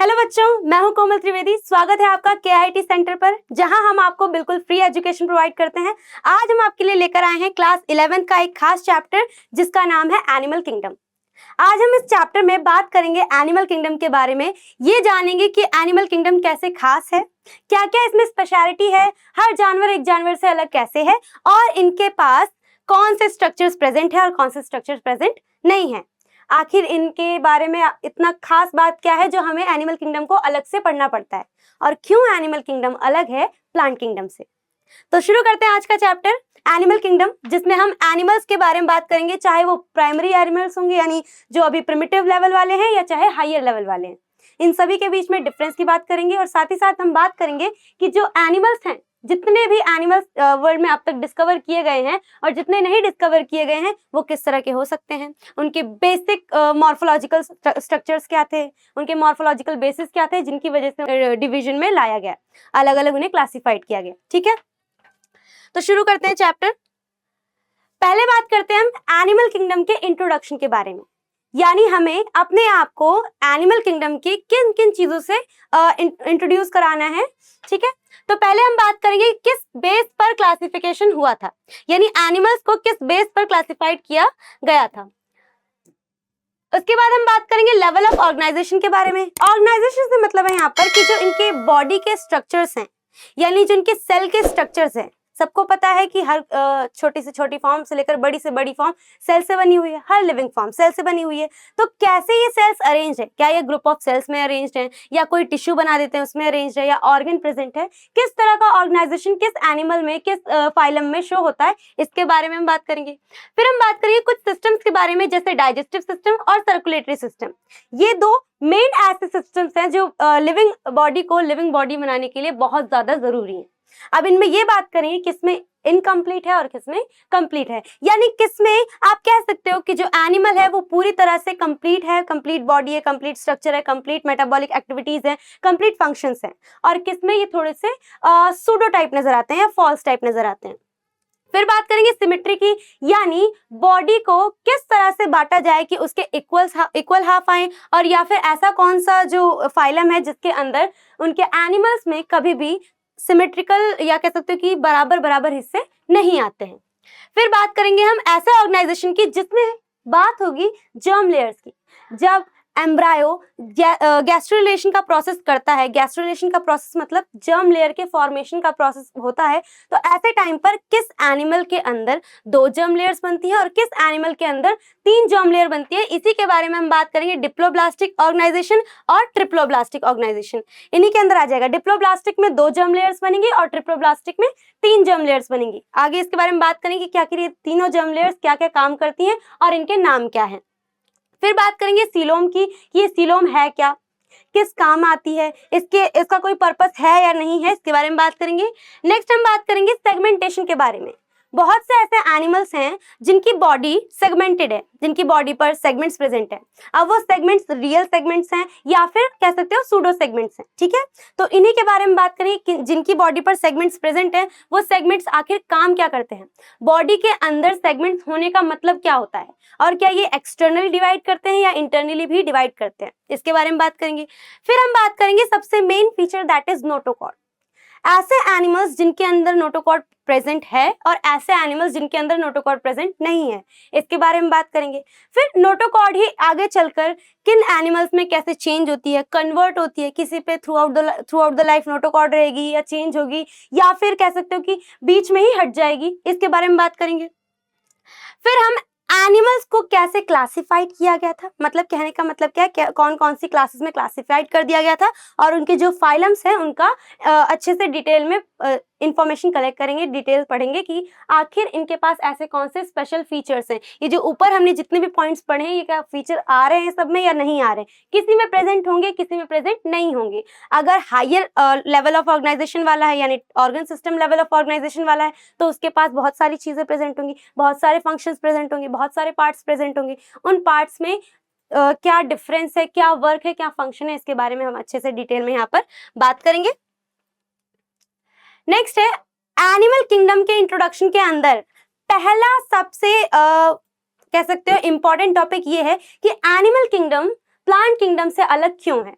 Hello बच्चों, मैं हूं कोमल त्रिवेदी। स्वागत है आपका KIT सेंटर पर, जहां हम आपको बिल्कुल फ्री एजुकेशन प्रोवाइड करते हैं। आज हम आपके लिए लेकर आए हैं क्लास 11 का एक खास चैप्टर जिसका नाम है एनिमल किंगडम। आज हम इस चैप्टर में बात करेंगे एनिमल किंगडम के बारे में। ये जानेंगे कि एनिमल किंगडम कैसे खास है, क्या क्या इसमें स्पेशलिटी है, हर जानवर एक जानवर से अलग कैसे है और इनके पास कौन से स्ट्रक्चर्स प्रेजेंट है और कौन से स्ट्रक्चर्स प्रेजेंट नहीं है। आखिर इनके बारे में इतना खास बात क्या है जो हमें एनिमल किंगडम को अलग से पढ़ना पड़ता है और क्यों एनिमल किंगडम अलग है प्लांट किंगडम से। तो शुरू करते हैं आज का चैप्टर एनिमल किंगडम, जिसमें हम एनिमल्स के बारे में बात करेंगे, चाहे वो प्राइमरी एनिमल्स होंगे यानी जो अभी प्रिमिटिव लेवल वाले हैं या चाहे हायर लेवल वाले हैं। इन सभी के बीच में डिफरेंस की बात करेंगे और साथ ही साथ हम बात करेंगे कि जो एनिमल्स हैं, जितने भी एनिमल्स वर्ल्ड में अब तक डिस्कवर किए गए हैं और जितने नहीं डिस्कवर किए गए हैं वो किस तरह के हो सकते हैं, उनके बेसिक मॉर्फोलॉजिकल स्ट्रक्चर्स क्या थे, उनके मॉर्फोलॉजिकल बेसिस क्या थे जिनकी वजह से डिवीजन में लाया गया, अलग अलग उन्हें क्लासिफाइड किया गया। ठीक है, तो शुरू करते हैं चैप्टर। पहले बात करते हैं हम एनिमल किंगडम के इंट्रोडक्शन के बारे में, यानी हमें अपने आप को एनिमल किंगडम की किन किन चीजों से इंट्रोड्यूस कराना है। ठीक है, तो पहले हम बात करेंगे किस बेस पर क्लासिफिकेशन हुआ था, यानी एनिमल्स को किस बेस पर क्लासिफाइड किया गया था। उसके बाद हम बात करेंगे लेवल ऑफ ऑर्गेनाइजेशन के बारे में। ऑर्गेनाइजेशन से मतलब है यहाँ पर कि जो इनके बॉडी के स्ट्रक्चर्स हैं, यानी जो इनके सेल के स्ट्रक्चर्स हैं। सबको पता है कि हर छोटी से छोटी फॉर्म से लेकर बड़ी से बड़ी फॉर्म सेल से बनी हुई है, हर लिविंग फॉर्म सेल से बनी हुई है। तो कैसे ये सेल्स अरेंज है, क्या ये ग्रुप ऑफ सेल्स में अरेंज्ड है या कोई टिश्यू बना देते हैं उसमें अरेंज्ड है या ऑर्गन प्रेजेंट है, किस तरह का ऑर्गेनाइजेशन किस एनिमल में किस फाइलम में शो होता है, इसके बारे में हम बात करेंगे। फिर हम बात करेंगे कुछ सिस्टम्स के बारे में, जैसे डाइजेस्टिव सिस्टम और सर्कुलेटरी सिस्टम। ये दो मेन ऐसे सिस्टम्स हैं जो लिविंग बॉडी को लिविंग बॉडी बनाने के लिए बहुत ज्यादा जरूरी है। अब इनमें ये बात करेंगे किसमें इनकम्प्लीट है और किसमें कंप्लीट है, यानी किसमें आप कह सकते हो कि जो एनिमल है वो पूरी तरह से कंप्लीट है, कंप्लीट बॉडी है, कंप्लीट स्ट्रक्चर है, कंप्लीट मेटाबॉलिक एक्टिविटीज है, कंप्लीट फंक्शंस हैं, और किसमें ये थोड़े से सूडो टाइप नजर आते हैं या फॉल्स टाइप नजर आते हैं। फिर बात करेंगे सिमेट्री की, यानी बॉडी को किस तरह से बांटा जाए कि उसके इक्वल हाफ आए, और या फिर ऐसा कौन सा जो फाइलम है जिसके अंदर उनके एनिमल्स में कभी भी सिमेट्रिकल या कह सकते हो कि बराबर बराबर हिस्से नहीं आते हैं। फिर बात करेंगे हम ऐसे ऑर्गेनाइजेशन की जिसमें बात होगी जर्म लेयर्स की। जब एम्ब्रायो गैस्ट्रुलेशन का प्रोसेस करता है, गैस्ट्रुलेशन का प्रोसेस मतलब जर्म लेयर के फॉर्मेशन का प्रोसेस होता है, तो ऐसे टाइम पर किस एनिमल के अंदर 2 जर्म लेयर्स बनती हैं और किस एनिमल के अंदर 3 जर्म लेयर बनती है, इसी के बारे में हम बात करेंगे। डिप्लोब्लास्टिक ऑर्गेनाइजेशन और ट्रिप्लोब्लास्टिक ऑर्गेनाइजेशन इन्हीं के अंदर आ जाएगा। डिप्लोब्लास्टिक में 2 जर्म लेयर्स बनेंगी और ट्रिप्लोब्लास्टिक में 3 जर्म लेयर्स बनेंगी। आगे इसके बारे में बात करेंगे कि आखिर ये तीनों जर्म लेयर्स क्या क्या काम करती हैं और इनके नाम क्या हैं। फिर बात करेंगे सीलोम की, ये सीलोम है क्या, किस काम आती है, इसका कोई पर्पस है या नहीं है, इसके बारे में बात करेंगे। नेक्स्ट हम बात करेंगे सेगमेंटेशन के बारे में। बहुत से ऐसे एनिमल्स हैं जिनकी बॉडी सेगमेंटेड है, जिनकी बॉडी पर सेगमेंट्स प्रेजेंट है। अब वो सेगमेंट्स रियल सेगमेंट्स हैं या फिर कह सकते हो सूडो सेगमेंट्स हैं। ठीक है, तो इन्हीं के बारे में बात करें कि जिनकी बॉडी पर सेगमेंट्स प्रेजेंट है, वो सेगमेंट्स आखिर काम क्या करते हैं, बॉडी के अंदर सेगमेंट्स होने का मतलब क्या होता है, और क्या ये एक्सटर्नली डिवाइड करते हैं या इंटरनली भी डिवाइड करते हैं, इसके बारे में बात करेंगे। फिर हम बात करेंगे सबसे main feature, that is notochord. ऐसे एनिमल्स जिनके अंदर नोटोकॉर्ड प्रेजेंट है और ऐसे एनिमल्स जिनके अंदर नोटोकॉर्ड प्रेजेंट नहीं है, इसके बारे में बात करेंगे। फिर नोटोकॉर्ड ही आगे चलकर किन एनिमल्स में कैसे चेंज होती है, कन्वर्ट होती है, किसी पे through out the life notochord रहेगी या चेंज होगी या फिर कह सकते हो कि बीच में ही हट जाएगी, इसके बारे में बात करेंगे। फिर हम एनिमल्स को कैसे क्लासिफाइड किया गया था, मतलब कहने का मतलब क्या है, कौन कौन सी क्लासेस में क्लासिफाइड कर दिया गया था, और उनके जो फाइलम्स हैं उनका अच्छे से डिटेल में इंफॉर्मेशन कलेक्ट करेंगे, डिटेल पढ़ेंगे कि आखिर इनके पास ऐसे कौन से स्पेशल फीचर्स हैं। ये जो ऊपर हमने जितने भी पॉइंट्स पढ़े हैं, ये क्या फीचर आ रहे हैं सब में या नहीं आ रहे हैं, किसी में प्रेजेंट होंगे किसी में प्रेजेंट नहीं होंगे। अगर हायर लेवल ऑफ ऑर्गेनाइजेशन वाला है यानी organ system level of organisation वाला है, तो उसके पास बहुत सारी चीजें प्रेजेंट होंगी, बहुत सारे फंक्शंस प्रेजेंट होंगे, बहुत सारे पार्ट्स प्रेजेंट होंगे। उन पार्ट्स में क्या डिफरेंस है, क्या वर्क है, क्या फंक्शन है, इसके बारे में हम अच्छे से डिटेल में यहाँ पर बात करेंगे। नेक्स्ट है एनिमल किंगडम के इंट्रोडक्शन के अंदर पहला सबसे कह सकते हो इंपॉर्टेंट टॉपिक ये है कि एनिमल किंगडम प्लांट किंगडम से अलग क्यों है।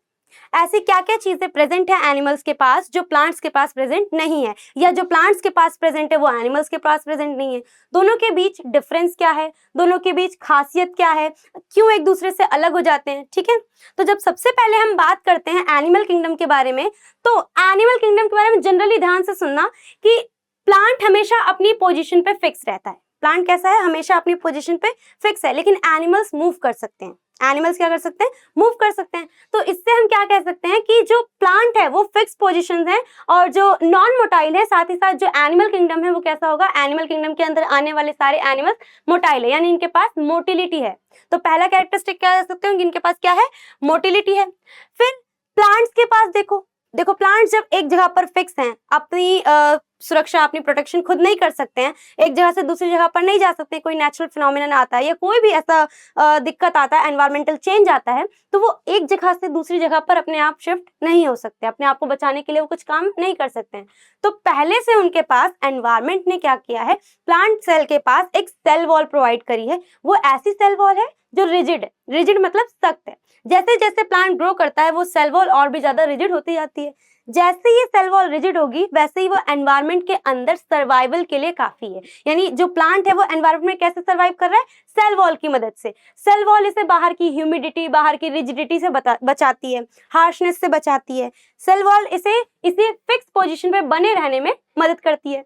ऐसी क्या क्या चीजें प्रेजेंट है एनिमल्स के पास जो प्लांट्स के पास प्रेजेंट नहीं है, या जो प्लांट्स के पास प्रेजेंट है वो एनिमल्स के पास प्रेजेंट नहीं है। दोनों के बीच डिफरेंस क्या है, दोनों के बीच खासियत क्या है, क्यों एक दूसरे से अलग हो जाते हैं। ठीक है, तो जब सबसे पहले हम बात करते हैं एनिमल किंगडम के बारे में, तो एनिमल किंगडम के बारे में जनरली ध्यान से सुनना कि प्लांट हमेशा अपनी पोजीशन पे फिक्स रहता है। प्लांट कैसा है, हमेशा अपनी पोजीशन पे फिक्स है, लेकिन एनिमल्स मूव कर सकते हैं। एनिमल्स क्या कर सकते हैं, मूव कर सकते हैं। तो इससे हम क्या कह सकते हैं कि जो प्लांट है वो फिक्स पोजीशंस है, और जो नॉन मोटाइल है, साथ ही साथ जो एनिमल किंगडम है वो कैसा होगा, एनिमल किंगडम के अंदर आने वाले सारे एनिमल्स मोटाइल है, यानी इनके पास मोटिलिटी है। तो पहला कैरेक्टरिस्टिक क्या कह सकते हैं, इनके पास क्या है, मोटिलिटी है। फिर प्लांट्स के पास देखो प्लांट्स जब एक जगह पर फिक्स हैं, अपनी सुरक्षा, अपनी प्रोटेक्शन खुद नहीं कर सकते हैं, एक जगह से दूसरी जगह पर नहीं जा सकते, कोई नेचुरल फिनोमिनन आता है या कोई भी ऐसा दिक्कत आता है, एनवायरमेंटल चेंज आता है, तो वो एक जगह से दूसरी जगह पर अपने आप शिफ्ट नहीं हो सकते, अपने आप को बचाने के लिए वो कुछ काम नहीं कर सकते हैं। तो पहले से उनके पास एनवायरमेंट ने क्या किया है, प्लांट सेल के पास एक सेल वॉल प्रोवाइड करी है। वो ऐसी सेल वॉल है जो रिजिड है, रिजिड मतलब सख्त है। जैसे जैसे प्लांट ग्रो करता है वो सेल वॉल और भी ज्यादा रिजिड होती जाती है। जैसे ये सेल वॉल रिजिड होगी वैसे ही वो एनवायरनमेंट के अंदर सर्वाइवल के लिए काफी है। यानी जो प्लांट है वो एनवायरनमेंट में कैसे सर्वाइव कर रहा है, सेल वॉल की मदद से। सेल वॉल इसे बाहर की ह्यूमिडिटी, बाहर की रिजिडिटी से बचाती है, हार्शनेस से बचाती है। सेल वॉल इसे फिक्स पोजीशन पे बने रहने में मदद करती है।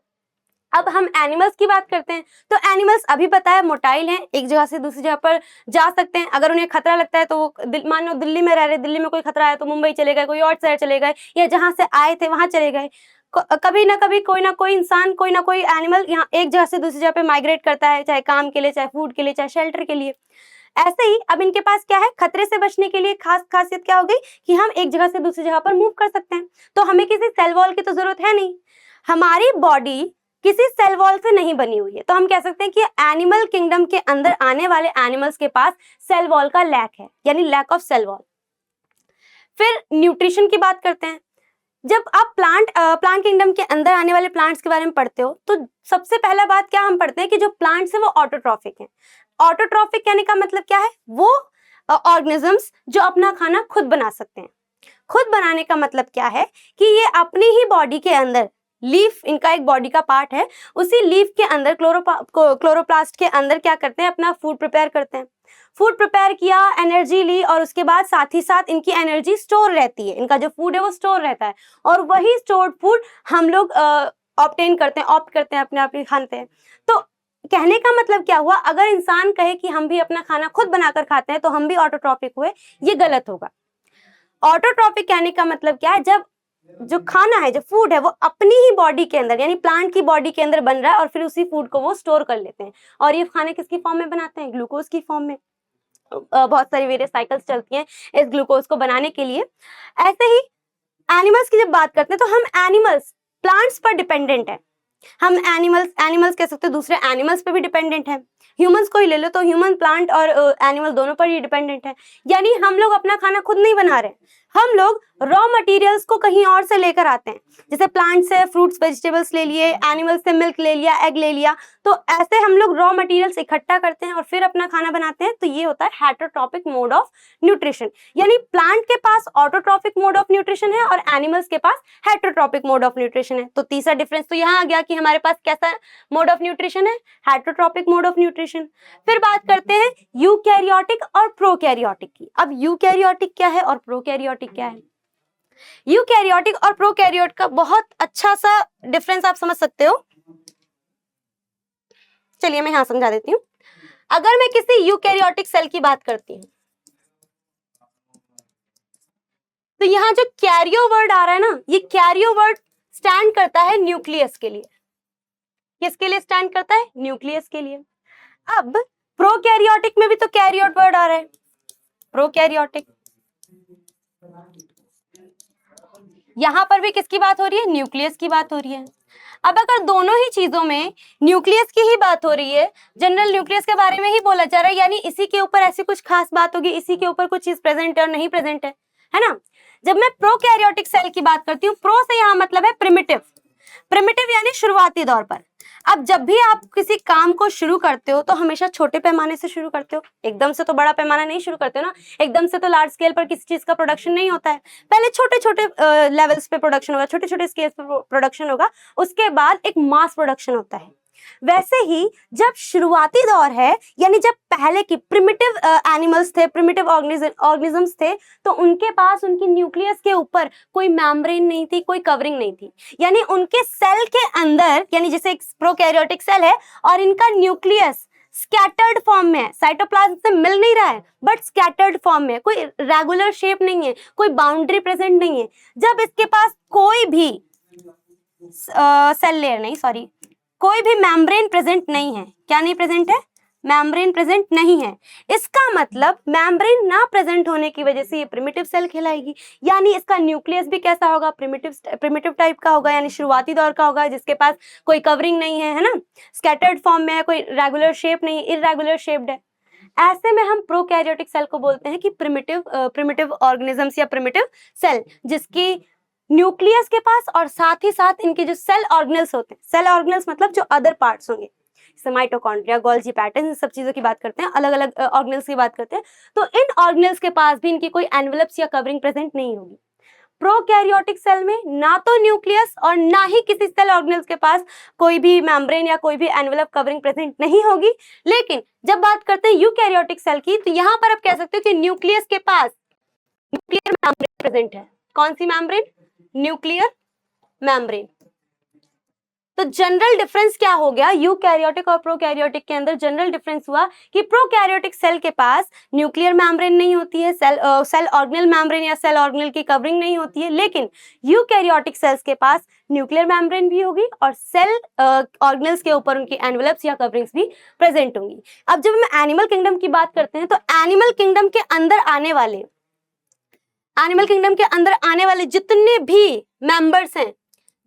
अब हम एनिमल्स की बात करते हैं, तो एनिमल्स अभी पता है मोटाइल हैं, एक जगह से दूसरी जगह पर जा सकते हैं। अगर उन्हें खतरा लगता है तो वो मान लो दिल्ली में रह रहे, दिल्ली में कोई खतरा है तो मुंबई चले गए, कोई और शहर चले गए, या जहां से आए थे वहां चले गए। कभी ना कभी कोई ना कोई इंसान, कोई ना कोई एनिमल यहाँ एक जगह से दूसरी जगह पे माइग्रेट करता है, चाहे काम के लिए, चाहे फूड के लिए, चाहे शेल्टर के लिए। ऐसे ही अब इनके पास क्या है, खतरे से बचने के लिए खासियत क्या हो गई कि हम एक जगह से दूसरी जगह पर मूव कर सकते हैं। तो हमें किसी सेल वॉल की तो जरूरत है नहीं। हमारी बॉडी किसी सेल वॉल से नहीं बनी हुई है, तो हम कह सकते हैं कि एनिमल किंगडम के अंदर आने वाले एनिमल्स के पास सेल वॉल का लैक है, यानी लैक ऑफ सेल वॉल। फिर न्यूट्रिशन की बात करते हैं। जब आप प्लांट किंगडम के अंदर आने वाले प्लांट्स के बारे में पढ़ते हो तो सबसे पहला बात क्या हम पढ़ते हैं कि जो प्लांट्स है वो ऑटोट्रॉफिक है। ऑटोट्रॉफिक कहने का मतलब क्या है, वो ऑर्गेनिजम्स जो अपना खाना खुद बना सकते हैं। खुद बनाने का मतलब क्या है कि ये अपनी ही बॉडी के अंदर, लीफ इनका एक बॉडी का पार्ट है, उसी लीफ के अंदर क्लोरोप्लास्ट के अंदर क्या करते हैं, अपना फूड प्रिपेयर करते हैं। फूड प्रिपेयर किया, एनर्जी ली, और उसके बाद साथ ही साथ इनकी एनर्जी स्टोर रहती है, इनका जो फूड है वो स्टोर रहता है, और वही स्टोर्ड फूड हम लोग ऑप्ट करते हैं, अपने आप ही खाते हैं। तो कहने का मतलब क्या हुआ, अगर इंसान कहे कि हम भी अपना खाना खुद बनाकर खाते हैं तो हम भी ऑटोट्रॉफिक हुए, ये गलत होगा। ऑटोट्रॉफिक कहने का मतलब क्या है, जब जो खाना है, जो फूड है, वो अपनी ही बॉडी के अंदर, यानी प्लांट की बॉडी के अंदर बन रहा है, और फिर उसी फूड को वो स्टोर कर लेते हैं, और ये खाने किसकी फॉर्म में बनाते हैं, ग्लूकोज की फॉर्म में। बहुत सारी वेरियस साइकिल्स चलती हैं इस ग्लूकोज को बनाने के लिए। ऐसे ही एनिमल्स की जब बात करते हैं तो हम एनिमल्स प्लांट्स पर डिपेंडेंट है, हम एनिमल्स कह सकते हैं दूसरे एनिमल्स पे भी डिपेंडेंट है। ह्यूमंस को ही ले लो तो ह्यूमन, प्लांट और एनिमल दोनों पर ही डिपेंडेंट है। यानी हम लोग अपना खाना खुद नहीं बना रहे, हम लोग रॉ मटेरियल्स को कहीं और से लेकर आते हैं। जैसे प्लांट से फ्रूट्स वेजिटेबल्स ले लिए, एनिमल से मिल्क ले लिया, एग ले लिया, तो ऐसे हम लोग रॉ मटेरियल्स इकट्ठा करते हैं और फिर अपना खाना बनाते हैं। तो ये होता है हेटरोट्रॉपिक मोड ऑफ न्यूट्रिशन। यानी प्लांट के पास ऑटोट्रॉपिक मोड ऑफ न्यूट्रिशन है और एनिमल्स के पास हेटरोट्रॉपिक मोड ऑफ न्यूट्रिशन है। तो तीसरा डिफरेंस तो यहाँ आ गया कि हमारे पास कैसा मोड ऑफ न्यूट्रिशन है, हेटरोट्रॉपिक मोड ऑफ न्यूट्रिशन। फिर बात करते हैं यूकैरियोटिक और प्रोकैरियोटिक की। अब यूकैरियोटिक क्या है और प्रोकैरियोटिक क्या है। यूकैरियोटिक और प्रोकैरियोट का बहुत अच्छा सा डिफरेंस आप समझ सकते हो। चलिए मैं यहां समझा देती हूँ। अगर मैं किसी यूकैरियोटिक सेल की बात करती हूँ तो यहाँ जो कैरियो वर्ड आ रहा है ना, ये कैरियो वर्ड स्टैंड करता है न्यूक्लियस के लिए। किसके लिए स्टैंड करता है, न्यूक्लियस के लिए। अब प्रोकैरियोटिक में भी तो कैरियोट वर्ड आ रहा है, प्रोकैरियोटिक, यहां पर भी किसकी बात हो रही है, न्यूक्लियस की बात हो रही है। अब अगर दोनों ही चीजों में न्यूक्लियस की ही बात हो रही है, जनरल न्यूक्लियस के बारे में ही बोला जा रहा है, यानी इसी के ऊपर ऐसी कुछ खास बात होगी, इसी के ऊपर कुछ चीज प्रेजेंट है और नहीं प्रेजेंट है ना। जब मैं प्रोकैरियोटिक सेल की बात करती हूँ, प्रो से यहाँ मतलब है प्रिमिटिव, प्रिमिटिव यानी शुरुआती दौर पर। अब जब भी आप किसी काम को शुरू करते हो तो हमेशा छोटे पैमाने से शुरू करते हो, एकदम से तो बड़ा पैमाना नहीं शुरू करते हो ना, एकदम से तो लार्ज स्केल पर किसी चीज का प्रोडक्शन नहीं होता है। पहले छोटे छोटे लेवल्स पे प्रोडक्शन होगा, छोटे छोटे स्केल्स पे प्रोडक्शन होगा, उसके बाद एक मास प्रोडक्शन होता है। वैसे ही जब शुरुआती दौर है, यानी जब पहले की प्रिमिटिव एनिमल्स थे, प्रिमिटिव ऑर्गेनिजम्स थे, तो उनके पास उनकी न्यूक्लियस के ऊपर कोई मेम्ब्रेन नहीं थी, कोई कवरिंग नहीं थी, यानी उनके सेल के अंदर, यानी जैसे एक प्रोकैरियोटिक सेल है और इनका न्यूक्लियस स्कैटर्ड फॉर्म में है, साइटोप्लाज्म से मिल नहीं रहा है बट स्कैटर्ड फॉर्म में है, कोई रेगुलर शेप नहीं है, कोई बाउंड्री प्रेजेंट नहीं है। जब इसके पास कोई भी सेल लेयर नहीं, सॉरी, कोई भी मेम्ब्रेन प्रेजेंट नहीं है, क्या नहीं प्रेजेंट है, मेम्ब्रेन प्रेजेंट नहीं है, इसका मतलब मेम्ब्रेन ना प्रेजेंट होने की वजह से ये प्रिमिटिव सेल कहलाएगी। यानी इसका न्यूक्लियस भी कैसा होगा, प्रिमिटिव टाइप का होगा, यानी शुरुआती दौर का होगा, जिसके पास कोई कवरिंग नहीं है, है ना, स्कैटर्ड फॉर्म में है, कोई रेगुलर शेप नहीं, इररेगुलर शेप्ड है। ऐसे में हम प्रोकैरियोटिक सेल को बोलते हैं कि प्रिमिटिव ऑर्गेनिजम्स या प्रिमिटिव सेल, जिसकी न्यूक्लियस के पास और साथ ही साथ इनके जो सेल ऑर्गेनल्स होते हैं, सेल ऑर्गेनल्स मतलब जो अदर पार्ट्स होंगे, जैसे माइटोकॉन्ड्रिया, गोल्जी पैटर्न, इन सब चीजों की बात करते हैं, अलग अलग ऑर्गेनल्स की बात करते हैं, तो इन ऑर्गेनल्स के पास भी इनकी कोई एनवेलप्स या कवरिंग प्रेजेंट नहीं होगी। प्रोकैरियोटिक सेल में ना तो न्यूक्लियस और ना ही किसी सेल ऑर्गेनल्स के पास कोई भी मेम्ब्रेन या कोई भी एनवेलप कवरिंग प्रेजेंट नहीं होगी। लेकिन जब बात करते हैं यूकैरियोटिक सेल की, तो यहाँ पर आप कह सकते हो कि न्यूक्लियस के पास न्यूक्लियर मेम्ब्रेन प्रेजेंट है। कौन सी मेम्ब्रेन, न्यूक्लियर मेम्ब्रेन। तो जनरल डिफरेंस क्या हो गया, यूकैरियोटिक और प्रोकैरियोटिक के अंदर जनरल डिफरेंस हुआ कि प्रोकैरियोटिक सेल के पास न्यूक्लियर मेम्ब्रेन नहीं होती है, सेल ऑर्गेनल मेम्ब्रेन या सेल ऑर्गेनल की कवरिंग नहीं होती है, लेकिन यूकैरियोटिक सेल्स के पास न्यूक्लियर मेम्ब्रेन भी होगी और सेल ऑर्गेनल्स के ऊपर उनकी एनवेलप्स या कवरिंग्स भी प्रेजेंट होंगी। अब जब हम एनिमल किंगडम की बात करते हैं, तो एनिमल किंगडम के अंदर आने वाले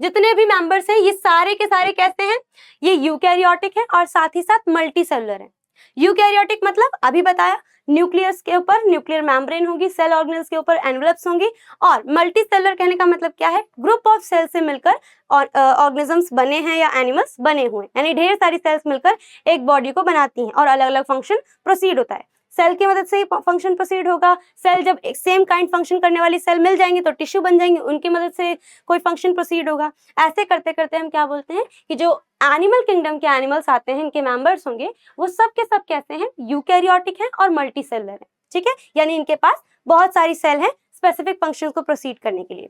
जितने भी मेंबर्स हैं, ये सारे के सारे कैसे हैं, ये यूकैरियोटिक है और साथ ही साथ मल्टी सेलुलर है। यूकैरियोटिक मतलब अभी बताया, न्यूक्लियस के ऊपर न्यूक्लियर मेम्ब्रेन होगी, सेल ऑर्गेनल्स के ऊपर एनवेलप्स होंगी, और मल्टी सेलुलर कहने का मतलब क्या है, ग्रुप ऑफ सेल से मिलकर और ऑर्गेनिजम्स बने हैं या एनिमल्स बने हुए हैं, यानी ढेर सारी सेल्स मिलकर एक बॉडी को बनाती हैं और अलग अलग फंक्शन प्रोसीड होता है। सेल की मदद से ही फंक्शन प्रोसीड होगा। सेल जब एक सेम काइंड फंक्शन करने वाली सेल मिल जाएंगी तो टिश्यू बन जाएंगे, उनकी मदद से कोई फंक्शन प्रोसीड होगा। ऐसे करते करते हम क्या बोलते हैं कि जो एनिमल किंगडम के एनिमल्स आते हैं, इनके मेंबर्स होंगे, वो सब के सब कैसे हैं, यूकैरियोटिक हैं और मल्टी सेलुलर हैं। ठीक है, यानी इनके पास बहुत सारी सेल हैं स्पेसिफिक फंक्शन को प्रोसीड करने के लिए।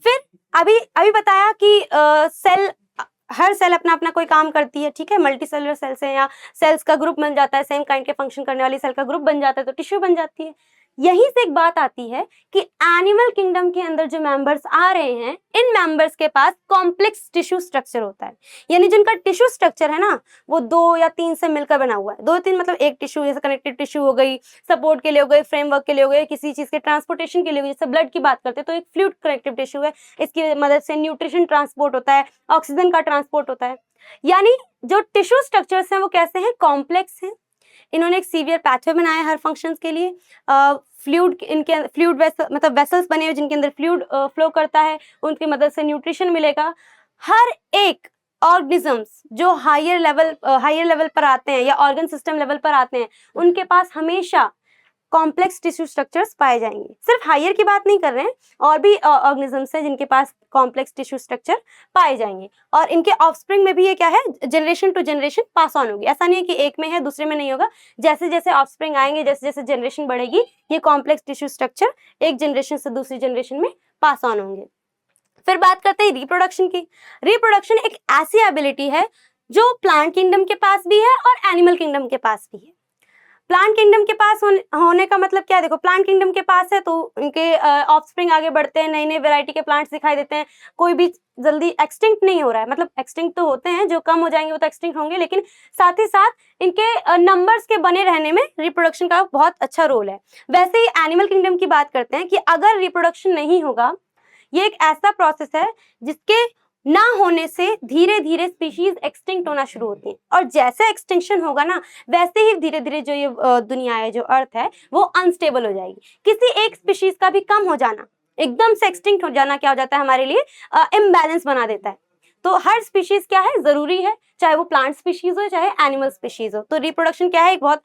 फिर अभी बताया कि हर सेल अपना अपना कोई काम करती है। ठीक है, मल्टी सेलुलर सेल्स हैं या सेल्स का ग्रुप बन जाता है, सेम काइंड के फंक्शन करने वाली सेल का ग्रुप बन जाता है तो टिश्यू बन जाती है। यहीं से एक बात आती है कि एनिमल किंगडम के अंदर जो मेंबर्स आ रहे हैं, इन मेंबर्स के पास कॉम्प्लेक्स टिश्यू स्ट्रक्चर होता है, यानी जिनका टिश्यू स्ट्रक्चर है ना, वो 2 या 3 से मिलकर बना हुआ है। 2-3 मतलब एक टिश्यू, जैसे कनेक्टिव टिश्यू हो गई, सपोर्ट के लिए हो गई, फ्रेमवर्क के लिए हो गई, किसी चीज के ट्रांसपोर्टेशन के लिए हो गई। जैसे ब्लड की बात करते हैं तो एक फ्लूइड कनेक्टिव टिश्यू है, इसकी मदद से न्यूट्रिशन ट्रांसपोर्ट होता है, ऑक्सीजन का ट्रांसपोर्ट होता है। यानी जो टिश्यू स्ट्रक्चर्स हैं वो कैसे हैं, कॉम्प्लेक्स हैं। इन्होंने एक सीवियर पैथवे बनाया हर फंक्शंस के लिए। फ्लूइड मतलब वेसल्स बने हुए जिनके अंदर फ्लूइड फ्लो करता है, उनकी मदद से न्यूट्रिशन मिलेगा। हर एक ऑर्गेनिजम्स जो हायर लेवल पर आते हैं या ऑर्गन सिस्टम लेवल पर आते हैं, उनके पास हमेशा कॉम्प्लेक्स टिश्यू स्ट्रक्चर्स पाए जाएंगे। सिर्फ हायर की बात नहीं कर रहे हैं, और भी ऑर्गेनिजम्स हैं जिनके पास कॉम्प्लेक्स टिश्यू स्ट्रक्चर पाए जाएंगे, और इनके ऑफस्प्रिंग में भी ये क्या है, generation to generation pass on होगी। ऐसा नहीं है कि एक में है दूसरे में नहीं होगा, जैसे जैसे ऑफस्प्रिंग आएंगे, जैसे जैसे जनरेशन बढ़ेगी, ये कॉम्प्लेक्स टिश्यू स्ट्रक्चर एक जनरेशन से दूसरी जनरेशन में पास ऑन होंगे। फिर बात करते हैं रिप्रोडक्शन की। रिप्रोडक्शन एक ऐसी एबिलिटी है जो प्लांट किंगडम के पास भी है और एनिमल किंगडम के पास भी है। प्लांट किंगडम के पास होने का मतलब क्या है, देखो, प्लांट किंगडम के पास है तो उनके ऑफस्प्रिंग आगे बढ़ते हैं, नई नई वैरायटी के प्लांट्स दिखाई देते हैं, कोई भी जल्दी एक्सटिंक्ट नहीं हो रहा है। मतलब एक्सटिंक्ट तो होते हैं, जो कम हो जाएंगे वो तो एक्सटिंक्ट होंगे, लेकिन साथ ही साथ इनके नंबर्स के बने रहने में रिप्रोडक्शन का बहुत अच्छा रोल है। वैसे ही एनिमल किंगडम की बात करते हैं कि अगर रिप्रोडक्शन नहीं होगा, ये एक ऐसा प्रोसेस है जिसके ना होने से धीरे धीरे स्पीशीज एक्सटिंक्ट होना शुरू होती है, और जैसे एक्सटिंक्शन होगा ना, वैसे ही धीरे धीरे जो ये दुनिया है, जो अर्थ है, वो अनस्टेबल हो जाएगी। किसी एक स्पीशीज का भी कम हो जाना, एकदम से एक्सटिंक्ट हो जाना क्या हो जाता है, हमारे लिए इम्बैलेंस बना देता है। तो हर स्पीशीज क्या है, जरूरी है, चाहे वो प्लांट स्पीशीज हो चाहे एनिमल स्पीशीज हो। तो रिप्रोडक्शन क्या है, एक बहुत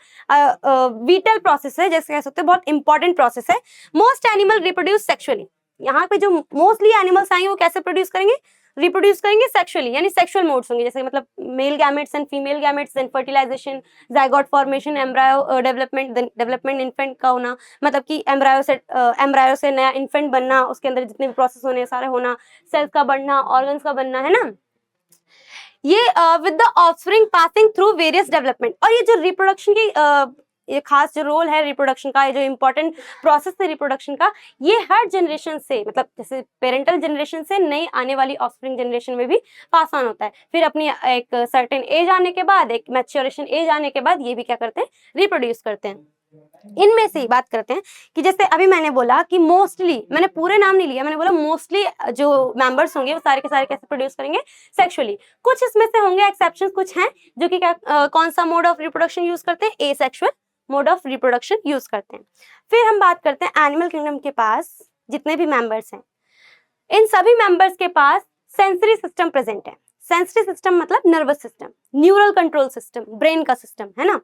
विटल प्रोसेस है, जैसे कह सकते हैं बहुत इंपॉर्टेंट प्रोसेस है। मोस्ट एनिमल रिप्रोड्यूस सेक्सुअली, यहाँ पे जो मोस्टली एनिमल्स आएंगे वो कैसे प्रोड्यूस करेंगे, रिप्रोड्यूस करेंगे सेक्सुअली, यानी सेक्सुअल मोड्स होंगे, जैसे मतलब male gametes and female gametes, then fertilisation, zygote formation, embryo development, then development infant का होना, मतलब कि एम्ब्रायो से नया इन्फेंट बनना, उसके अंदर जितने भी प्रोसेस होने सारे होना, सेल्स का बढ़ना, ऑर्गन्स का बनना, है ना। ये with the offspring passing through various development. और ये जो रिप्रोडक्शन की ये खास जो रोल है रिप्रोडक्शन का, ये जो इंपॉर्टेंट प्रोसेस है रिप्रोडक्शन का, ये हर जनरेशन से, मतलब जैसे पेरेंटल जनरेशन से नई आने वाली ऑफस्प्रिंग जनरेशन में भी पास ऑन होता है। फिर अपनी एक सर्टेन एज आने के बाद, एक मैच्योरेशन एज आने के बाद ये भी क्या करते हैं, रिप्रोड्यूस करते हैं। इनमें से बात करते हैं कि जैसे अभी मैंने बोला कि मोस्टली, मैंने पूरे नाम नहीं लिया, मैंने बोला मोस्टली जो मेंबर्स होंगे वो सारे के सारे कैसे प्रोड्यूस करेंगे, सेक्सुअली। कुछ इसमें से होंगे एक्सेप्शंस, कुछ हैं जो कि क्या कौन सा मोड ऑफ रिप्रोडक्शन यूज करते हैं, asexual mode of reproduction use करते हैं। फिर हम बात करते हैं एनिमल किंगडम के पास जितने भी मेंबर्स हैं, इन सभी मेंबर्स के पास सेंसरी सिस्टम प्रेजेंट है। सेंसरी सिस्टम मतलब nervous system, neural control system, brain का सिस्टम, है ना,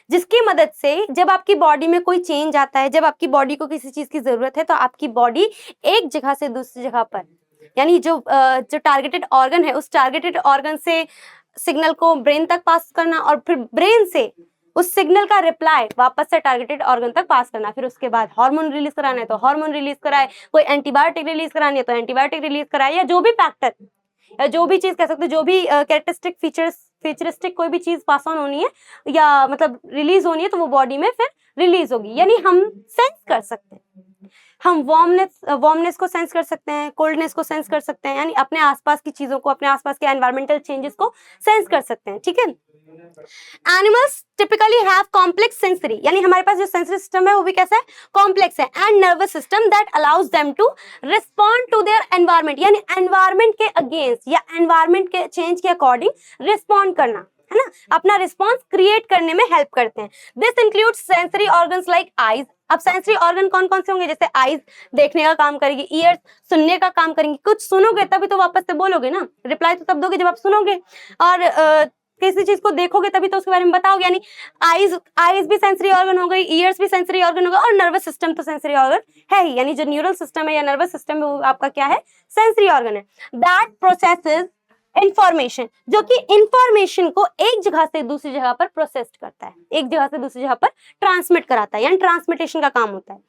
जिसकी मदद से जब आपकी बॉडी में कोई चेंज आता है, जब आपकी बॉडी को किसी चीज की जरूरत है, तो आपकी बॉडी एक जगह से दूसरी जगह पर, यानी जो टारगेटेड ऑर्गन है उस टारगेटेड ऑर्गन से सिग्नल को ब्रेन तक पास करना, और फिर ब्रेन से उस सिग्नल का रिप्लाई वापस से टारगेटेड ऑर्गन तक पास करना। फिर उसके बाद हार्मोन रिलीज कराना है तो हार्मोन रिलीज कराए, कोई एंटीबायोटिक रिलीज करानी है तो एंटीबायोटिक रिलीज कराए, या जो भी फैक्टर या जो भी चीज कह सकते हैं, जो भी कैरेक्टरिस्टिक फीचरिस्टिक कोई भी चीज पास ऑन होनी है या मतलब रिलीज होनी है, तो वो बॉडी में फिर रिलीज होगी। यानी हम सेंस कर सकते हैं, हम वार्मनेस को सेंस कर सकते हैं, कोल्डनेस को सेंस कर सकते हैं, यानी अपने आसपास की चीजों को, अपने आसपास के एनवायरमेंटल चेंजेस को सेंस कर सकते हैं, ठीक है। Animals typically have complex sensory, यानी हमारे पास जो सेंसरी सिस्टम है वो भी कैसा है, कॉम्प्लेक्स है, and nervous system that allows them to respond to their environment, यानी एनवायरमेंट के अगेंस्ट या एनवायरमेंट के चेंज के अकॉर्डिंग रिस्पॉन्ड करना, है ना, अपना रिस्पॉन्स क्रिएट करने में हेल्प करते हैं। This includes sensory organs like eyes. अब सेंसरी ऑर्गन कौन कौन से होंगे, जैसे आईज देखने का काम करेगी, ईयर्स सुनने का काम करेंगी, कुछ सुनोगे तभी तो वापस से बोलोगे ना, रिप्लाई तो तब दोगे जब आप सुनोगे, और किसी चीज को देखोगे तभी तो उसके बारे में बताओगे, यानी आईज भी सेंसरी ऑर्गन हो गई, ईयर्स भी सेंसरी ऑर्गन हो गए, और नर्वस सिस्टम तो सेंसरी ऑर्गन है ही, यानी जो न्यूरल सिस्टम है या नर्वस सिस्टम है वो आपका क्या है, सेंसरी ऑर्गन है। दैट प्रोसेसेस इंफॉर्मेशन, जो कि इंफॉर्मेशन को एक जगह से दूसरी जगह पर प्रोसेस करता है, एक जगह से दूसरी जगह पर ट्रांसमिट कराता है, यानी ट्रांसमिटेशन का काम होता है।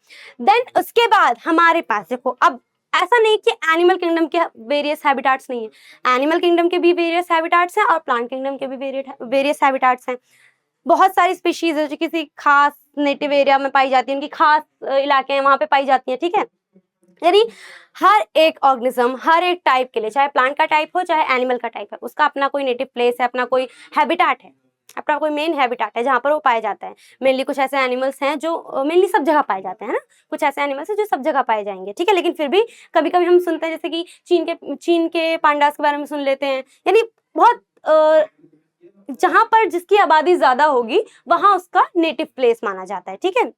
देन उसके बाद हमारे पास देखो, अब ऐसा नहीं कि एनिमल किंगडम के वेरियस हैबिटाट्स नहीं है, एनिमल किंगडम के भी वेरियस हैबिटाट्स हैं और प्लांट किंगडम के भी वेरियस हैबिटाट्स हैं। बहुत सारी स्पीशीज है जो किसी खास नेटिव एरिया में पाई जाती है, उनकी खास इलाके हैं वहां पे पाई जाती है, ठीक है। यानी हर एक ऑर्गेनिज्म, हर एक टाइप के लिए, चाहे प्लांट का टाइप हो चाहे एनिमल का टाइप है, उसका अपना कोई नेटिव प्लेस है, अपना कोई हैबिटाट है, अपना कोई मेन हैबिटाट है जहाँ पर वो पाया जाता है। मेनली कुछ ऐसे एनिमल्स हैं जो मेनली सब जगह पाए जाते हैं ना, कुछ ऐसे एनिमल्स हैं जो सब जगह पाए जाएंगे, ठीक है। लेकिन फिर भी कभी कभी हम सुनते हैं, जैसे कि चीन के पांडास के बारे में सुन लेते हैं, यानी बहुत जहाँ पर जिसकी आबादी ज्यादा होगी वहां उसका नेटिव प्लेस माना जाता है, ठीक है।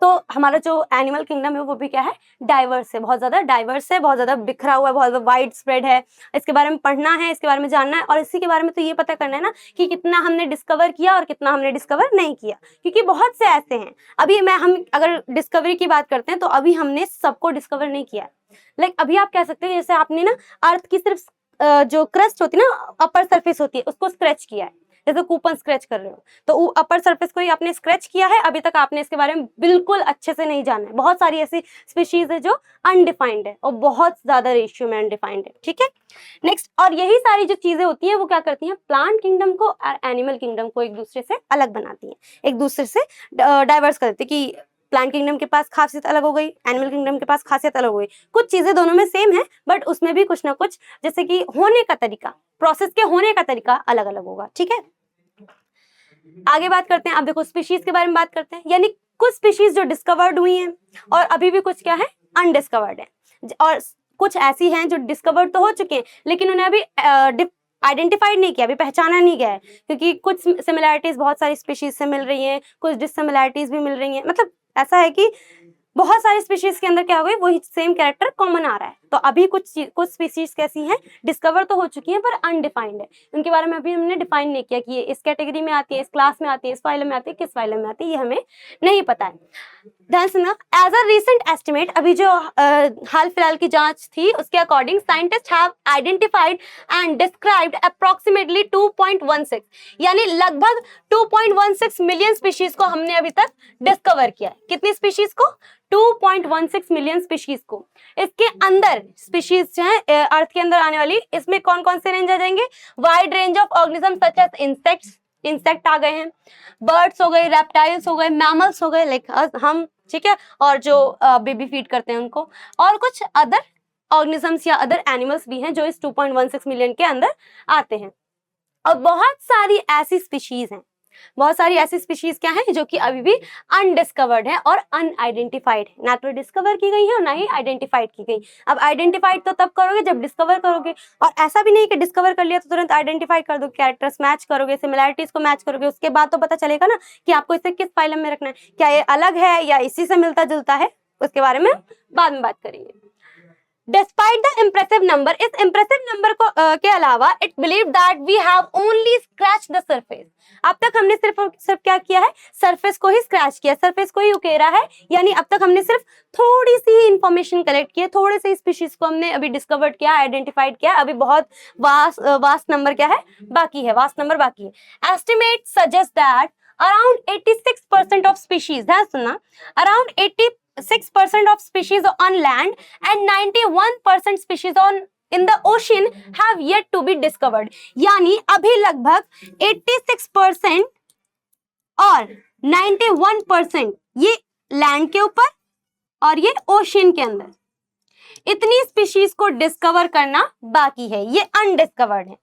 तो हमारा जो एनिमल किंगडम है वो भी क्या है, डाइवर्स है, बहुत ज्यादा डाइवर्स है, बहुत ज्यादा बिखरा हुआ है, बहुत ज्यादा वाइड स्प्रेड है। इसके बारे में पढ़ना है, इसके बारे में जानना है, और इसी के बारे में तो ये पता करना है ना कि कितना हमने डिस्कवर किया और कितना हमने डिस्कवर नहीं किया, क्योंकि बहुत से ऐसे हैं। अभी हम अगर डिस्कवरी की बात करते हैं तो अभी हमने सबको डिस्कवर नहीं किया। लाइक अभी आप कह सकते हैं जैसे आपने ना अर्थ की सिर्फ जो क्रस्ट होती है ना, अपर सरफेस होती है, उसको स्क्रैच किया है, जैसे कूपन स्क्रैच कर रहे हो, तो अपर सरफेस को ही आपने स्क्रैच किया है, अभी तक आपने इसके बारे में बिल्कुल अच्छे से नहीं जाना है। बहुत सारी ऐसी स्पीशीज है जो अनडिफाइंड है और बहुत ज्यादा रेशियो में अनडिफाइंड है, ठीक है। नेक्स्ट, और यही सारी जो चीजें होती हैं वो क्या करती हैं, प्लांट किंगडम को और एनिमल किंगडम को एक दूसरे से अलग बनाती हैं, एक दूसरे से डाइवर्स कर देती है, कि प्लांट किंगडम के पास खासियत अलग हो गई, एनिमल किंगडम के पास खासियत अलग हो गई। कुछ चीजें दोनों में सेम है बट उसमें भी कुछ ना कुछ, जैसे कि होने का तरीका, प्रोसेस के होने का तरीका अलग अलग होगा, ठीक है। आगे बात करते हैं, अब देखो स्पीशीज के बारे में बात करते हैं, यानी कुछ स्पीशीज जो डिस्कवर्ड हुई हैं और अभी भी कुछ क्या है, अनडिस्कवर्ड है, और कुछ ऐसी हैं जो डिस्कवर्ड तो हो चुके हैं लेकिन उन्हें अभी आइडेंटिफाइड नहीं किया, अभी पहचाना नहीं गया है, क्योंकि कुछ सिमिलैरिटीज बहुत सारी स्पीशीज से मिल रही हैं, कुछ डिससिमिलैरिटीज भी मिल रही हैं। मतलब ऐसा है कि बहुत सारी स्पीशीज के अंदर क्या हो गई, वही सेम कैरेक्टर कॉमन आ रहा है, तो अभी कुछ स्पीशीज कैसी हैं, डिस्कवर तो हो चुकी हैं पर अनडिफाइंड है, उनके बारे में अभी हमने डिफाइन नहीं किया कि ये इस कैटेगरी में आती है, इस क्लास में आती है, इस फाइलम में आती है, किस फाइलम में आती है, ये हमें नहीं पता है। ध्यान सुनना, एज अ रीसेंट एस्टिमेट, अभी जो हाल फिलहाल की जांच थी उसके according scientist have identified and described approximately 2.16, यानी लगभग 2.16 मिलियन स्पीशीज को हमने अभी तक डिस्कवर किया है। कितनी स्पीशीज को? 2.16 मिलियन स्पीशीज को। इसके अंदर स्पीशीज जो है अर्थ के अंदर आने वाली, इसमें कौन कौन से रेंज आ जाएंगे? Wide range of organism such as insects, insect आ गए हैं, बर्ड्स हो गए, रेप्टाइल्स हो गए, मैमल्स हो गए लाइक हम, ठीक है, और जो बेबी फीड करते हैं उनको, और कुछ अदर ऑर्गेनिजम्स या अदर एनिमल्स भी हैं जो इस 2.16 मिलियन के अंदर आते हैं। और बहुत सारी ऐसी स्पीशीज हैं, बहुत सारी ऐसी स्पीशीज क्या हैं जो कि अभी भी अनडिस्कवर्ड है और अनआइडेंटिफाइड है, ना तो डिस्कवर की गई है और ना ही आइडेंटिफाइड की गई। अब आइडेंटिफाइड तो तब करोगे जब डिस्कवर करोगे, और ऐसा भी नहीं कि डिस्कवर कर लिया तो तुरंत आइडेंटिफाई कर दो, कैरेक्टर्स मैच करोगे, सिमिलैरिटीज को मैच करोगे, उसके बाद तो पता चलेगा ना कि आपको इसे किस फाइलम में रखना है, क्या ये अलग है या इसी से मिलता जुलता है, उसके बारे में बाद में बात करेंगे। Despite the impressive number, इस impressive number को के अलावा it believed that we have only scratched the surface. अब तक हमने सिर्फ क्या किया है? सरफेस को ही स्क्रैच किया, सरफेस को ही उकेरा है, यानी अब तक हमने सिर्फ थोड़ी सी इंफॉर्मेशन कलेक्ट की है, थोड़े से स्पीशीज को हमने अभी डिस्कवर्ड किया, आइडेंटिफाइड किया, अभी बहुत वास्ट नंबर क्या है? बाकी है, वास्ट नंबर बाकी है। Estimate suggest that around 86% of species, ध्यान सुनना, around 86% of species on land and 91% species in the ocean have yet to be discovered. यानी अभी लगभग 86% और 91% ये लैंड के ऊपर और ये ओशियन के अंदर इतनी स्पीशीज को डिस्कवर करना बाकी है, ये अनडिस्कवर्ड है।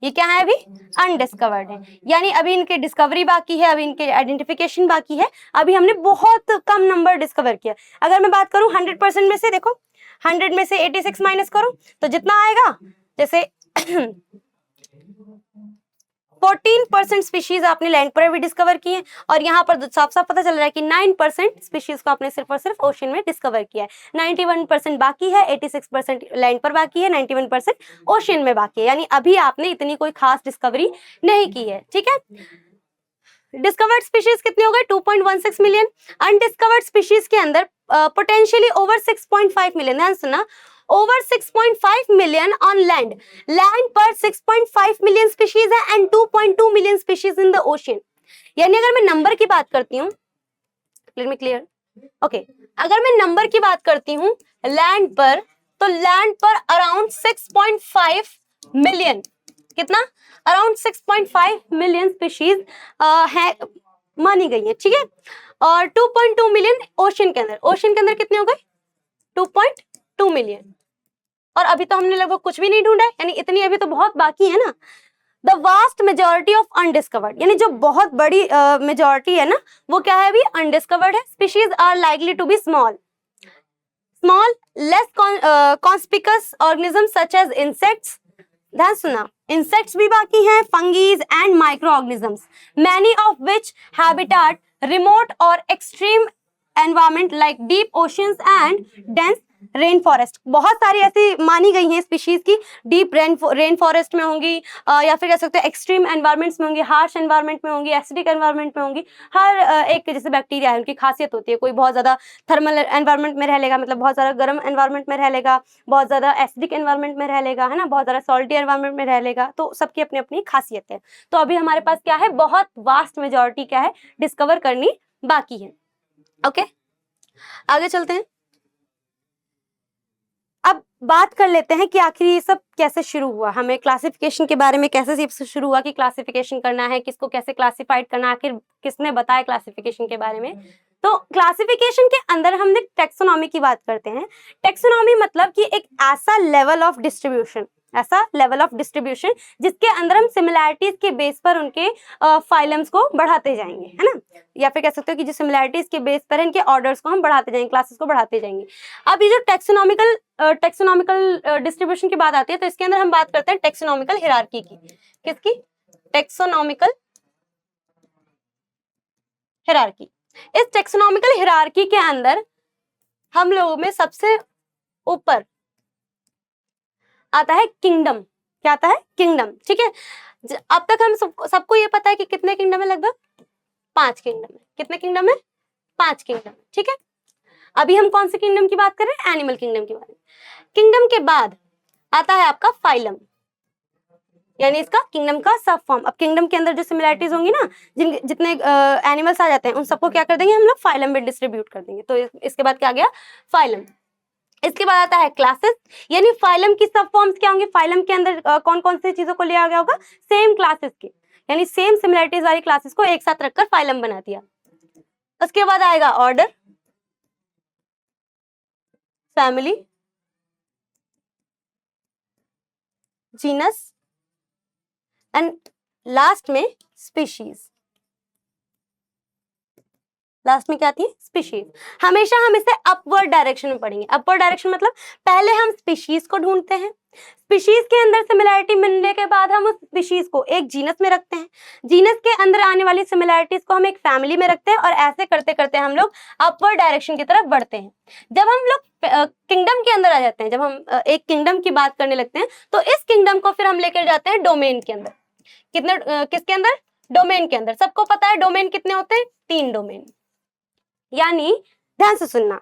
ये क्या है? अभी अनडिस्कवर्ड है, यानी अभी इनके डिस्कवरी बाकी है, अभी इनके आइडेंटिफिकेशन बाकी है, अभी हमने बहुत कम नंबर डिस्कवर किया। अगर मैं बात करूं 100% में से, देखो 100 में से 86 माइनस करो तो जितना आएगा, जैसे 14% स्पीशीज आपने लैंड पर भी डिस्कवर की है, और यहाँ पर साफ साफ पता चल रहा है कि 9% स्पीशीज को आपने सिर्फ और सिर्फ ओशन में डिस्कवर किया है। 91% बाकी है, 86% लैंड पर बाकी है, 91% ओशन में बाकी है, यानी अभी आपने इतनी कोई खास डिस्कवरी नहीं की है। ठीक है, डिस्कवर्ड स्पीशीज कितने हो गए? 2.16 मिलियन। अनडिस्कवर्ड स्पीशीज के अंदर पोटेंशियली ओवर 6.5 मिलियन, ध्यान सुना, over 6.5 million on land, land पर 6.5 मिलियन स्पीशीज है and 2.2 million species in the ocean. यानी अगर मैं नंबर की बात करती हूँ, लेट मी क्लियर, ओके, अगर मैं नंबर की बात करती हूँ लैंड पर, तो लैंड पर अराउंड 6.5 मिलियन, कितना? अराउंड 6.5 मिलियन स्पीशीज है मानी गई है। ठीक है, और 2.2 मिलियन ओशियन के अंदर, ओशियन के अंदर कितने हो गए? 2.2 मिलियन, और अभी तो हमने लगभग कुछ भी नहीं ढूंढा है, यानी इतनी अभी तो बहुत बाकी है ना। The vast majority of undiscovered, यानी जो बहुत बड़ी मेजॉरिटी है ना, वो क्या है? अभी अनडिस्कवर्ड है। Species are likely to be small, less conspicuous organism such as insects, ध्यान सुना, इंसेक्ट्स भी बाकी हैं, fungi and micro organisms, many of which habitat remote और extreme environment like deep oceans and dense rain forest. बहुत सारी ऐसी मानी गई हैं स्पीशीज की, डीप रेन फॉरेस्ट में होंगी, या फिर कह सकते हैं एक्सट्रीम एनवायरमेंट्स में होंगी, हार्श एनवायरमेंट में होंगी, एसिडिक एनवायरमेंट में होंगी। हर एक जैसे बैक्टीरिया है, उनकी खासियत होती है, कोई बहुत ज़्यादा थर्मल एनवायरमेंट में रह लेगा, मतलब बहुत ज़्यादा गर्म एनवायरमेंट में रह लेगा, बहुत ज़्यादा एसिडिक एनवायरमेंट में रह लेगा, है ना, बहुत ज़्यादा सॉल्टी एनवायरमेंट में रह लेगा, तो सबकी अपनी अपनी खासियत है। तो अभी हमारे पास क्या है? बहुत वास्ट मेजॉरिटी क्या है? डिस्कवर करनी बाकी है। ओके, आगे चलते हैं। अब बात कर लेते हैं कि आखिर ये सब कैसे शुरू हुआ, हमें क्लासिफिकेशन के बारे में कैसे शुरू हुआ कि क्लासिफिकेशन करना है, किसको कैसे क्लासिफाइड करना है, आखिर किसने बताया क्लासिफिकेशन के बारे में। तो क्लासिफिकेशन के अंदर हम टेक्सोनॉमी की बात करते हैं। टेक्सोनॉमी मतलब कि एक ऐसा लेवल ऑफ डिस्ट्रीब्यूशन, ऐसा लेवल ऑफ डिस्ट्रीब्यूशन जिसके अंदर हम सिमिलैरिटीज के बेस पर उनके फाइलम्स को बढ़ाते जाएंगे, है ना, या फिर कह सकते हो कि जो सिमिलैरिटीज के बेस पर इनके ऑर्डर्स को हम बढ़ाते जाएंगे, क्लासेस को बढ़ाते जाएंगे। अब ये जो टेक्सोनॉमिकल डिस्ट्रीब्यूशन की बात आती है, तो इसके अंदर हम बात करते हैं टेक्सोनॉमिकल हिरार्की की। किसकी? Taxonomical hierarchy. इस टेक्सोनॉमिकल हिरार्की के अंदर हम लोगों में सबसे ऊपर आता है किंगडम। क्या आता है? किंगडम। ठीक है, अब तक हम सबको ये पता है कि कितने किंगडम है, लगभग 5 किंगडम है। कितने किंगडम है? 5 किंगडम। ठीक है, अभी हम कौन से किंगडम की बात कर रहे हैं? एनिमल किंगडम की बात। किंगडम के बाद आता है आपका फाइलम, यानी इसका किंगडम का सब फॉर्म। अब किंगडम के अंदर जो सिमिलैरिटीज होंगी ना, जितने एनिमल्स आ जाते हैं उन सबको क्या कर देंगे हम लोग? फाइलम में डिस्ट्रीब्यूट कर देंगे। तो इसके बाद क्या आ गया? फाइलम। इसके बाद आता है क्लासेस, यानी फाइलम की सब फॉर्म्स क्या होंगे? फाइलम के अंदर कौन कौन सी चीजों को लिया गया होगा? सेम क्लासेस के, यानी सेम सिमिलैरिटीज वाली क्लासेस को एक साथ रखकर फाइलम बना दिया। उसके बाद आएगा order, family, genus and last में स्पीशीज। लास्ट में क्या थी? स्पीशीज। हमेशा हम इसे अपवर्ड डायरेक्शन में पढ़ेंगे। अपवर्ड डायरेक्शन मतलब पहले हम स्पीशीज को ढूंढते हैं, स्पीशीज के अंदर सिमिलैरिटी मिलने के बाद हम उस स्पीशीज को एक जीनस में रखते हैं, जीनस के अंदर आने वाली सिमिलैरिटीज को हम एक फैमिली में रखते हैं, और ऐसे करते करते हम लोग अपवर्ड डायरेक्शन की तरफ बढ़ते हैं। जब हम लोग किंगडम के अंदर आ जाते हैं, जब हम एक किंगडम की बात करने लगते हैं, तो इस किंगडम को फिर हम लेकर जाते हैं डोमेन के अंदर। किसके अंदर? डोमेन के अंदर। सबको पता है डोमेन कितने होते हैं? 3 डोमेन। यानी ध्यान से सुनना,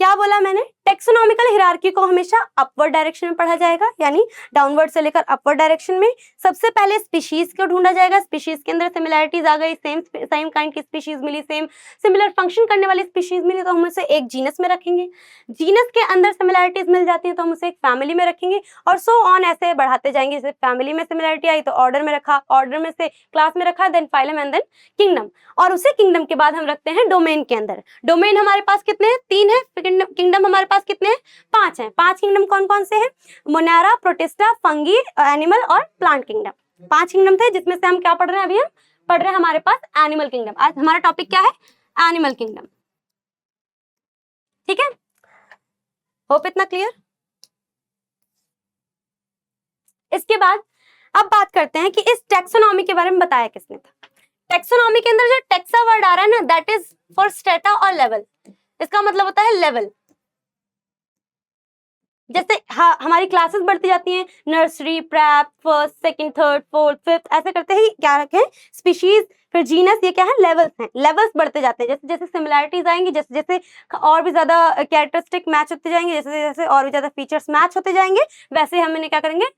क्या बोला मैंने? टेक्सोनॉमिकल हिरार्की को हमेशा अपवर्ड डायरेक्शन में पढ़ा जाएगा, यानी डाउनवर्ड से लेकर अपवर्ड डायरेक्शन में। सबसे पहले स्पीशीज को ढूंढा जाएगा, स्पीशीज के अंदर सिमिलैरिटीज आ गई, सेम काइंड की स्पीशीज मिली, सेम सिमिलर फंक्शन करने वाली स्पीशीज मिली, तो हम उसे एक जीनस में रखेंगे। जीनस के अंदर सिमिलैरिटीज मिल जाती है तो हम उसे एक फैमिली में रखेंगे, और सो ऑन ऐसे बढ़ाते जाएंगे। जैसे फैमिली में सिमिलैरिटी आई तो ऑर्डर में रखा, ऑर्डर में से क्लास में रखा, then phylum and then kingdom, और उसे किंगडम के बाद हम रखते हैं डोमेन के अंदर। डोमेन हमारे पास कितने हैं? 3 है। किंगडम हमारे पास कितने हैं? 5 हैं। 5 किंगडम कौन कौन से हैं? मोनेरा, प्रोटिस्टा, फंगी, एनिमल और प्लांट किंगडम। 5 किंगडम थे, जिसमें से हम क्या पढ़ रहे हैं? अभी हम पढ़ रहे हैं हमारे पास एनिमल किंगडम। आज हमारा टॉपिक क्या है? Animal kingdom. ठीक है, होप इतना क्लियर। इसके बाद अब बात करते हैं कि इस टेक्सोनॉमी के बारे में बताया किसने था। टेक्सोनॉमी के अंदर जो टेक्सा वर्ड आ रहा है ना, दैट इज फॉर स्टेटा और लेवल। इसका मतलब होता है लेवल। जैसे हमारी क्लासेस बढ़ती जाती हैं, nursery, prep, first, second, third, fourth, fifth, ऐसे करते ही क्या रखें? स्पीशीज, फिर जीनस, ये क्या है? लेवल्स हैं। लेवल्स बढ़ते जाते हैं, जैसे जैसे सिमिलैरिटीज आएंगी, जैसे जैसे और भी ज्यादा कैरेक्टरिस्टिक मैच होते जाएंगे, जैसे जैसे और भी ज्यादा फीचर्स मैच होते जाएंगे, वैसे हम इन्हें क्या करेंगे?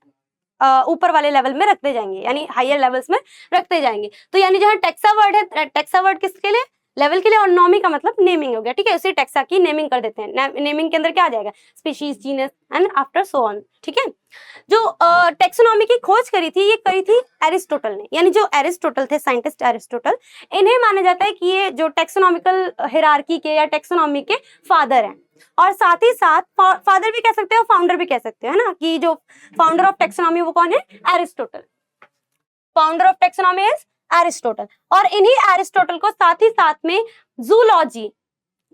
ऊपर वाले लेवल में रखते जाएंगे, यानी हायर लेवल्स में रखते जाएंगे। तो यानी जहाँ टेक्सा वर्ड है, टेक्सा वर्ड किसके लिए? लेवल के लिए, और नॉमी का मतलब नेमिंग हो गया। ठीक है, उसी टेक्सा की नेमिंग कर देते हैं। नेमिंग के अंदर क्या आ जाएगा? Species, genus and after so on. ठीक है, जो टेक्सोनॉमी की खोज करी थी, ये करी थी एरिस्टोटल ने, यानी जो एरिस्टोटल थे, साइंटिस्ट एरिस्टोटल, इन्हें माना जाता है कि ये जो टेक्सोनॉमिकल हिरार्की के या टेक्सोनॉमी के फादर हैं। और साथ ही साथ फादर भी कह सकते हो, फाउंडर भी कह सकते हो, है ना, कि जो फाउंडर ऑफ टेक्सोनॉमी वो कौन है? Aristotle. Founder of taxonomy is Aristotle. और इन्हीं एरिस्टोटल को साथ ही साथ में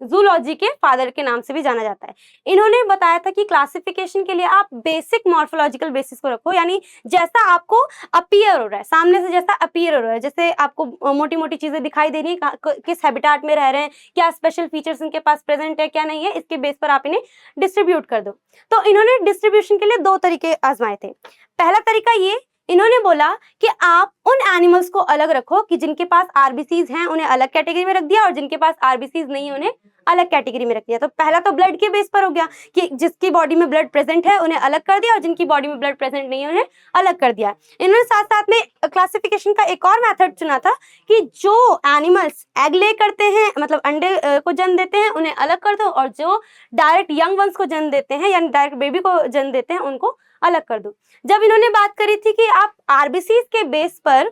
जूलॉजी के फादर के नाम से भी जाना जाता है। इन्होंने बताया था कि क्लासिफिकेशन के लिए आप बेसिक मॉर्फोलॉजिकल बेसिस को रखो, यानी जैसा आपको अपीयर हो रहा है, सामने से जैसा अपीयर हो रहा है, जैसे आपको मोटी मोटी चीजें दिखाई दे रही है, किस हैबिटाट में रह रहे हैं, क्या स्पेशल फीचर्स इनके पास प्रेजेंट है, क्या नहीं है, इसके बेस पर आप इन्हें डिस्ट्रीब्यूट कर दो। तो इन्होंने डिस्ट्रीब्यूशन के लिए 2 तरीके आजमाए थे। पहला तरीका ये, इन्होंने बोला कि आप उन एनिमल्स को अलग रखो कि जिनके पास आरबीसीज हैं उन्हें अलग कैटेगरी में रख दिया, और जिनके पास आरबीसीज नहीं उन्हें अलग कैटेगरी में रख दिया। तो पहला तो ब्लड के बेस पर हो गया कि जिसकी बॉडी में ब्लड प्रेजेंट है उन्हें अलग कर दिया, और जिनकी बॉडी में ब्लड प्रेजेंट नहीं है उन्हें अलग कर दिया। इन्होंने साथ साथ में क्लासिफिकेशन का एक और मेथड चुना था कि जो एनिमल्स एग ले करते हैं, मतलब अंडे को जन्म देते हैं, उन्हें अलग कर दो, और जो डायरेक्ट यंग वंस को जन्म देते हैं, यानी डायरेक्ट बेबी को जन्म देते हैं, उनको अलग कर दो। जब इन्होंने बात करी थी कि आप आरबीसीज के बेस पर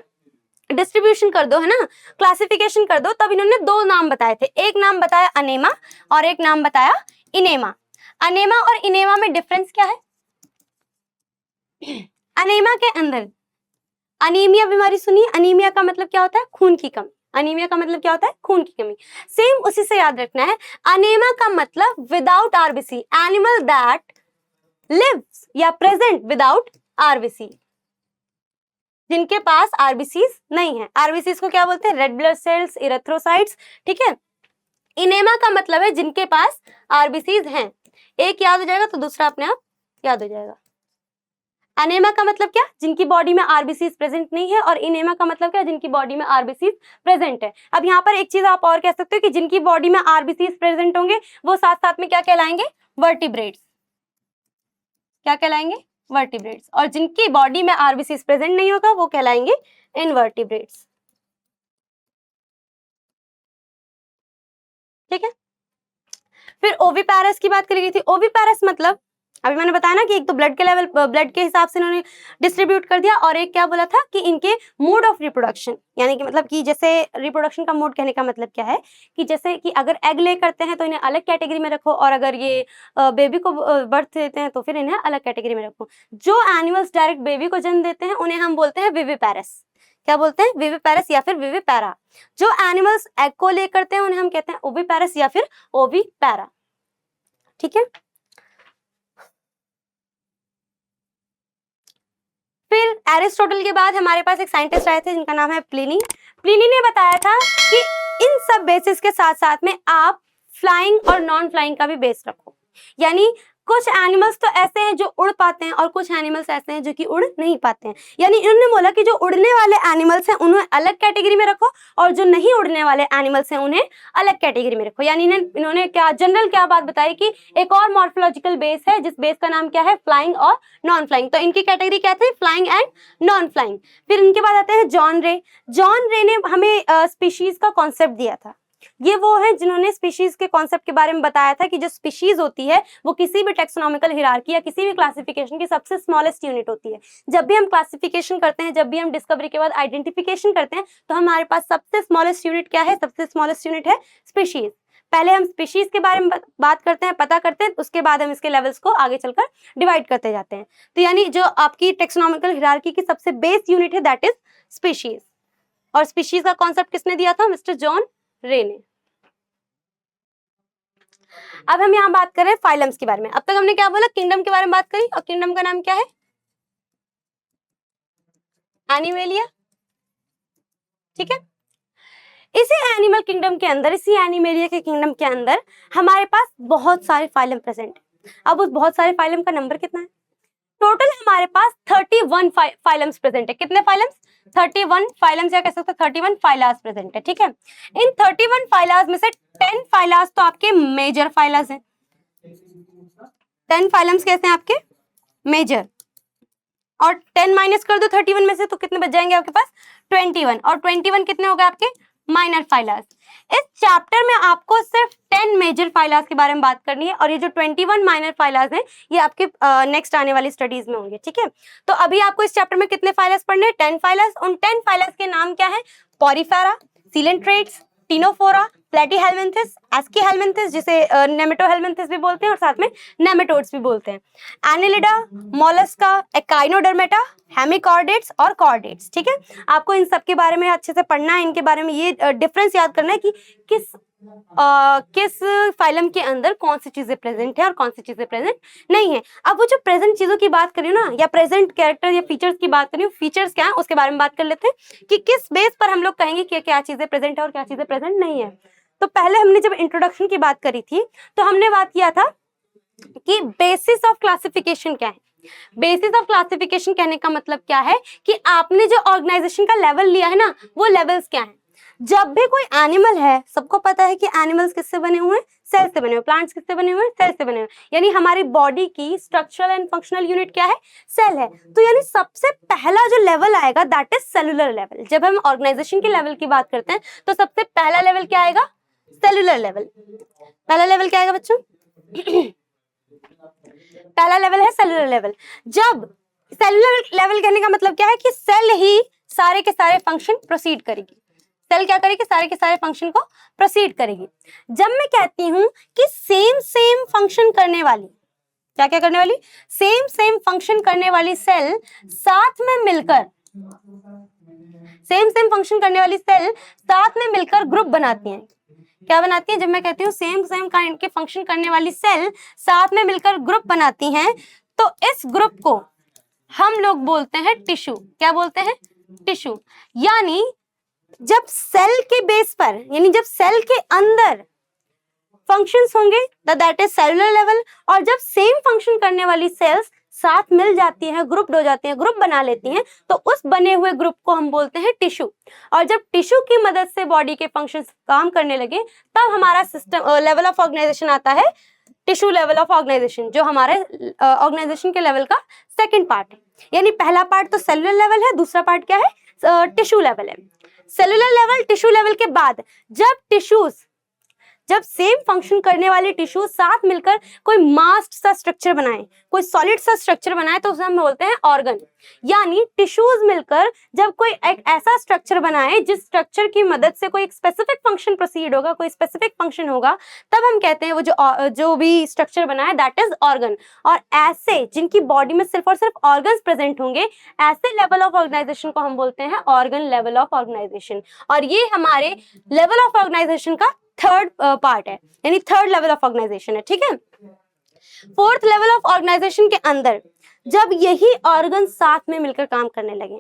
डिस्ट्रीब्यूशन कर दो, है ना, क्लासिफिकेशन कर दो, तब इन्होंने 2 नाम बताए थे। एक नाम बताया अनेमा और एक नाम बताया इनेमा। अनेमा और इनेमा में डिफरेंस क्या है? अनेमा के अंदर अनीमिया बीमारी सुनिए। अनीमिया का मतलब क्या होता है? खून की कमी। अनीमिया का मतलब क्या होता है? खून की कमी। सेम उसी से याद रखना है। अनेमा का मतलब without RBC, animal that lives या प्रेजेंट विदाउट आरबीसी, जिनके पास आरबीसीज नहीं है। आरबीसीज को क्या बोलते हैं? Red blood cells, erythrocytes. ठीक है, इनेमा का मतलब है जिनके पास आरबीसीज हैं। एक याद हो जाएगा तो दूसरा अपने आप याद हो जाएगा। अनेमा का मतलब क्या, जिनकी बॉडी में आरबीसीज प्रेजेंट नहीं है, और इनेमा का मतलब क्या, जिनकी बॉडी में आरबीसीज प्रेजेंट है। अब यहाँ पर एक चीज आप और कह सकते हो कि जिनकी बॉडी में आरबीसीज प्रेजेंट होंगे वो साथ साथ में क्या कहलाएंगे, वर्टिब्रेट्स। क्या कहलाएंगे, वर्टिब्रेट्स। और जिनकी बॉडी में आरबीसीज प्रेजेंट नहीं होगा वो कहलाएंगे इनवर्टिब्रेट्स। ठीक है। फिर ओविपैरस की बात करी गई थी। ओविपैरस मतलब अभी मैंने बताया ना कि एक तो ब्लड के लेवल, ब्लड के हिसाब से इन्होंने डिस्ट्रीब्यूट कर दिया, और एक क्या बोला था कि इनके मोड ऑफ रिप्रोडक्शन, यानी कि मतलब कि जैसे रिप्रोडक्शन का मोड कहने का मतलब क्या है कि जैसे कि अगर एग ले करते हैं तो इन्हें अलग कैटेगरी में रखो, और अगर ये बेबी को बर्थ देते हैं तो फिर इन्हें अलग कैटेगरी में रखो। जो एनिमल्स डायरेक्ट बेबी को जन्म देते हैं उन्हें हम बोलते हैं विविपैरस। क्या बोलते हैं, विविपैरस या फिर विविपैरा। जो एनिमल्स एग को ले करते हैं उन्हें हम कहते हैं ओविपैरस या फिर ओविपैरा। ठीक है। फिर एरिस्टोटल के बाद हमारे पास एक साइंटिस्ट आए थे जिनका नाम है प्लिनी। प्लिनी ने बताया था कि इन सब बेसिस के साथ साथ में आप फ्लाइंग और नॉन फ्लाइंग का भी बेस रखो। यानी कुछ एनिमल्स तो ऐसे हैं जो उड़ पाते हैं और कुछ एनिमल्स ऐसे हैं जो कि उड़ नहीं पाते हैं। यानी इन्होंने बोला कि जो उड़ने वाले एनिमल्स हैं उन्हें अलग कैटेगरी में रखो, और जो नहीं उड़ने वाले एनिमल्स हैं उन्हें अलग कैटेगरी में रखो। यानी इन्होंने क्या जनरल क्या बात बताई कि एक और मॉर्फोलॉजिकल बेस है जिस बेस का नाम क्या है, फ्लाइंग और नॉन फ्लाइंग। तो इनकी कैटेगरी क्या थी, फ्लाइंग एंड नॉन फ्लाइंग। फिर इनके बाद आते हैं जॉन रे। जॉन रे ने हमें स्पीशीज का कॉन्सेप्ट दिया था। ये वो है जिन्होंने स्पीशीज के कॉन्सेप्ट के बारे में बताया था कि जो स्पीशीज होती है वो किसी भी टेक्सोनॉमिकल हिरार्की या किसी भी क्लासिफिकेशन की सबसे स्मॉलेस्ट यूनिट होती है। जब भी हम क्लासिफिकेशन करते हैं, जब भी हम डिस्कवरी के बाद आइडेंटिफिकेशन करते हैं, तो हमारे पास सबसे स्मॉलेस्ट यूनिट क्या है, सबसे स्मॉलेस्ट यूनिट है स्पीशीज। पहले हम स्पीशीज के बारे में बात करते हैं, पता करते हैं, उसके बाद हम इसके लेवल्स को आगे चलकर डिवाइड करते जाते हैं। तो यानी जो आपकी टेक्सोनॉमिकल हिरार्की की सबसे बेस यूनिट है दैट इज स्पीशीज। और स्पीशीज का कॉन्सेप्ट किसने दिया था, मिस्टर जॉन रे ने। अब हम यहाँ बात कर रहे हैं फाइलम्स के बारे में। अब तक हमने क्या बोला, किंगडम के बारे में बात करी, और किंगडम का नाम क्या है, एनिमेलिया। ठीक है। इसी एनिमल किंगडम के अंदर, इसी एनिमेलिया के किंगडम के अंदर हमारे पास बहुत सारे फाइलम प्रेजेंट है। अब उस बहुत सारे फाइलम का नंबर कितना है, टोटल हमारे पास 31 फाइलम्स प्रेजेंट है। कितने फाइलम्स, 31 फाइलम्स, या कह सकते हैं 31 फाइलास प्रेजेंट है। ठीक है। इन 31 फाइलास में से 10 फाइलास तो आपके मेजर फाइलास हैं। 10 फाइलम्स कैसे हैं आपके, मेजर। और 10 माइनस कर दो 31 में से तो कितने बच जाएंगे आपके पास, 21। और 21 कितने हो गए आपके, माइनर फाइलास। इस चैप्टर में आपको सिर्फ 10 मेजर फाइलास के बारे में बात करनी है, और ये जो 21 माइनर फाइलास हैं ये आपके नेक्स्ट आने वाली स्टडीज में होंगे। ठीक है। तो अभी आपको इस चैप्टर में कितने फाइलास पढ़ने हैं, 10 फाइलास। उन 10 फाइलास के नाम क्या है, पॉरीफेरा, सीलेंट्रेट्स, टिनोफोरा, प्लेटीहेलमिन्थिस, एस्कीहेलमिन्थिस जिसे नेमेटोहेलमिन्थिस भी बोलते हैं, और साथ में नेमेटोड्स भी बोलते हैं, एनिलिडा, मोलस्का, एकाइनोडर्मेटा, हेमिकॉर्डेट्स और कॉर्डेट्स। ठीक है। आपको इन सब के बारे में अच्छे से पढ़ना है, इनके बारे में ये डिफरेंस याद करना है कि किस फाइलम के अंदर कौन सी चीजें प्रेजेंट है और कौन सी चीजें प्रेजेंट नहीं है। अब वो जो प्रेजेंट चीजों की बात करी ना, या प्रेजेंट कैरेक्टर या फीचर्स की बात करी, फीचर्स क्या है उसके बारे में बात कर लेते हैं कि किस बेस पर हम लोग कहेंगे कि क्या चीजें प्रेजेंट है और क्या चीजें प्रेजेंट नहीं है। तो पहले हमने जब इंट्रोडक्शन की बात करी थी तो हमने बात किया था कि बेसिस ऑफ क्लासिफिकेशन क्या है। बेसिस ऑफ क्लासिफिकेशन कहने का मतलब क्या है कि आपने जो ऑर्गेनाइजेशन का लेवल लिया है ना, वो लेवल्स क्या है। जब भी कोई एनिमल है, सबको पता है कि एनिमल्स किससे बने हुए हैं, सेल से बने हुए। प्लांट्स किससे बने हुए हैं, सेल से बने हुए। यानी हमारी बॉडी की स्ट्रक्चरल एंड फंक्शनल यूनिट क्या है, सेल है। तो यानी सबसे पहला जो लेवल आएगा दैट इज सेलुलर लेवल। जब हम ऑर्गेनाइजेशन के लेवल की बात करते हैं तो सबसे पहला लेवल क्या आएगा, सेलुलर लेवल। पहला लेवल क्या आएगा बच्चों, पहला लेवल है सेलुलर लेवल। जब सेलुलर लेवल कहने का मतलब क्या है कि सेल ही सारे के सारे फंक्शन प्रोसीड करेगी। सेल क्या करेगी, सारे के सारे फंक्शन को प्रोसीड करेगी। जब मैं कहती हूं कि सेम फंक्शन करने वाली, क्या क्या करने वाली, सेम फंक्शन करने वाली सेल साथ में मिलकर, सेम फंक्शन करने वाली सेल साथ में मिलकर ग्रुप बनाती हैं। क्या बनाती हैं, जब मैं कहती हूँ सेम काइंड के फंक्शन करने वाली सेल साथ में मिलकर ग्रुप बनाती हैं, तो इस ग्रुप को हम लोग बोलते हैं टिश्यू। क्या बोलते हैं, टिश्यू। यानी जब सेल के बेस पर, यानी जब सेल के अंदर फंक्शंस होंगे दैट इज सेलुलर लेवल, और जब सेम फंक्शन करने वाली सेल्स साथ मिल जाती हैं, ग्रुप्ड हो जाती हैं, ग्रुप बना लेती हैं, तो उस बने हुए ग्रुप को हम बोलते हैं टिश्यू। और जब टिश्यू की मदद से बॉडी के फंक्शंस काम करने लगे तब हमारा सिस्टम लेवल ऑफ ऑर्गेनाइजेशन आता है टिश्यू लेवल ऑफ ऑर्गेनाइजेशन, जो हमारे ऑर्गेनाइजेशन के लेवल का सेकंड पार्ट है। यानी पहला पार्ट तो सेलुलर लेवल है, दूसरा पार्ट क्या है? टिश्यू लेवल है। सेलुलर लेवल, टिश्यू लेवल के बाद जब सेम फंक्शन करने वाले टिश्यू साथ मिलकर कोई मास्ड सा स्ट्रक्चर बनाए, कोई सॉलिड सा स्ट्रक्चर बनाए, तो उसे हम बोलते हैं ऑर्गन। यानी टिश्यूज मिलकर जब कोई एक ऐसा स्ट्रक्चर बनाए जिस स्ट्रक्चर की मदद से कोई स्पेसिफिक फंक्शन प्रोसीड होगा, कोई स्पेसिफिक फंक्शन होगा, तब हम कहते हैं वो जो भी स्ट्रक्चर बनाए दैट इज ऑर्गन। और ऐसे जिनकी बॉडी में सिर्फ और सिर्फ ऑर्गन्स प्रेजेंट होंगे, ऐसे लेवल ऑफ ऑर्गेनाइजेशन को हम बोलते हैं ऑर्गन लेवल ऑफ ऑर्गेनाइजेशन। और ये हमारे लेवल ऑफ ऑर्गेनाइजेशन का थर्ड पार्ट है, यानी थर्ड लेवल ऑफ ऑर्गेनाइजेशन है। ठीक है, फोर्थ लेवल ऑफ ऑर्गेनाइजेशन के अंदर जब यही ऑर्गन साथ में मिलकर काम करने लगे,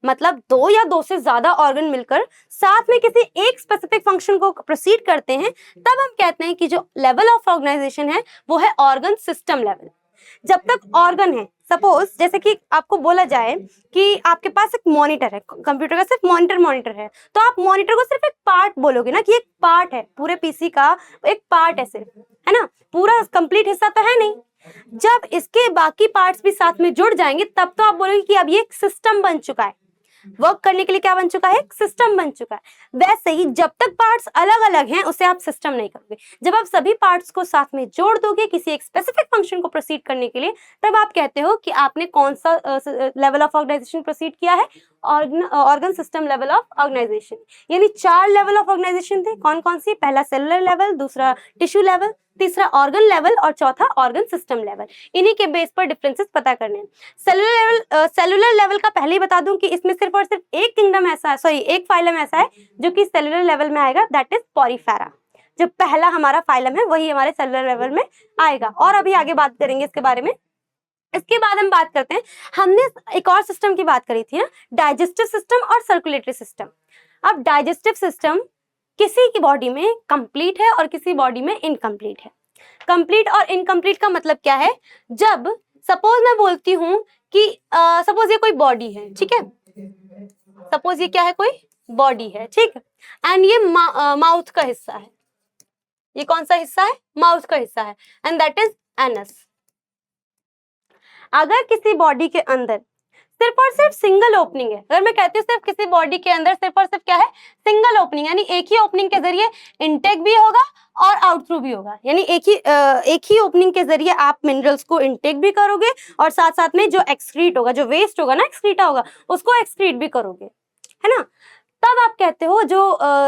मतलब दो या दो से ज्यादा ऑर्गन मिलकर साथ में किसी एक स्पेसिफिक फंक्शन को प्रोसीड करते हैं, तब हम कहते हैं कि जो लेवल ऑफ ऑर्गेनाइजेशन है वो है ऑर्गन सिस्टम लेवल। जब तक ऑर्गन है, सपोज जैसे कि आपको बोला जाए कि आपके पास एक मॉनिटर है, कंप्यूटर का सिर्फ मॉनिटर है, तो आप मॉनिटर को सिर्फ एक पार्ट बोलोगे ना, कि एक पार्ट है, पूरे पीसी का एक पार्ट है सिर्फ, है ना, पूरा कंप्लीट हिस्सा तो है नहीं। जब इसके बाकी पार्ट्स भी साथ में जुड़ जाएंगे तब तो आप बोलोगे कि अब ये एक सिस्टम बन चुका है, वर्क करने के लिए क्या बन चुका है? एक सिस्टम बन चुका है। वैसे ही जब तक पार्ट्स अलग अलग हैं उसे आप सिस्टम नहीं करोगे। जब आप सभी पार्ट्स को साथ में जोड़ दोगे किसी एक स्पेसिफिक फंक्शन को प्रोसीड करने के लिए, तब आप कहते हो कि आपने कौन सा लेवल ऑफ ऑर्गेनाइजेशन प्रोसीड किया है? Organ system level of organisation. यानी 4 लेवल ऑफ ऑर्गेनाइजेशन थे, कौन कौन सी? पहला सेलुलर लेवल, दूसरा टिश्यू लेवल, तीसरा ऑर्गन लेवल और चौथा ऑर्गन सिस्टम लेवल। इन्हीं के बेस पर डिफरेंसेस पता करने हैं। सेलुलर लेवल का पहले ही बता दूं कि इसमें सिर्फ और सिर्फ एक किंगडम ऐसा है, सॉरी एक फाइलम ऐसा है जो कि सेलुलर लेवल में आएगा, दैट इज पॉरीफेरा। जो पहला हमारा फाइलम है वही हमारे सेलुलर लेवल में आएगा, और अभी आगे बात करेंगे इसके बारे में। इसके बाद हम बात करते हैं, हमने एक और सिस्टम की बात करी थी ना, डाइजेस्टिव सिस्टम और सर्कुलेटरी सिस्टम। अब डाइजेस्टिव सिस्टम किसी की बॉडी में कंप्लीट है और किसी बॉडी में इनकम्प्लीट है। कंप्लीट और इनकम्प्लीट का मतलब क्या है? जब सपोज मैं बोलती हूँ कि सपोज ये कोई बॉडी है, ठीक है, सपोज ये क्या है? कोई बॉडी है, ठीक है, एंड ये माउथ का हिस्सा है। ये कौन सा हिस्सा है? माउथ का हिस्सा है, एंड दैट इज एनस। अगर किसी बॉडी के अंदर सिर्फ और सिर्फ सिंगल ओपनिंग है, अगर मैं कहती हूँ सिर्फ किसी बॉडी के अंदर सिर्फ और सिर्फ क्या है? सिंगल ओपनिंग, यानी एक ही ओपनिंग के जरिए इनटेक भी होगा और आउट थ्रू भी होगा, यानी एक ही ओपनिंग के जरिए आप मिनरल्स को इनटेक भी करोगे और साथ साथ में जो एक्सक्रीट होगा, जो वेस्ट होगा ना, एक्सक्रीटा होगा, उसको एक्सक्रीट भी करोगे, है ना। तब आप कहते हो जो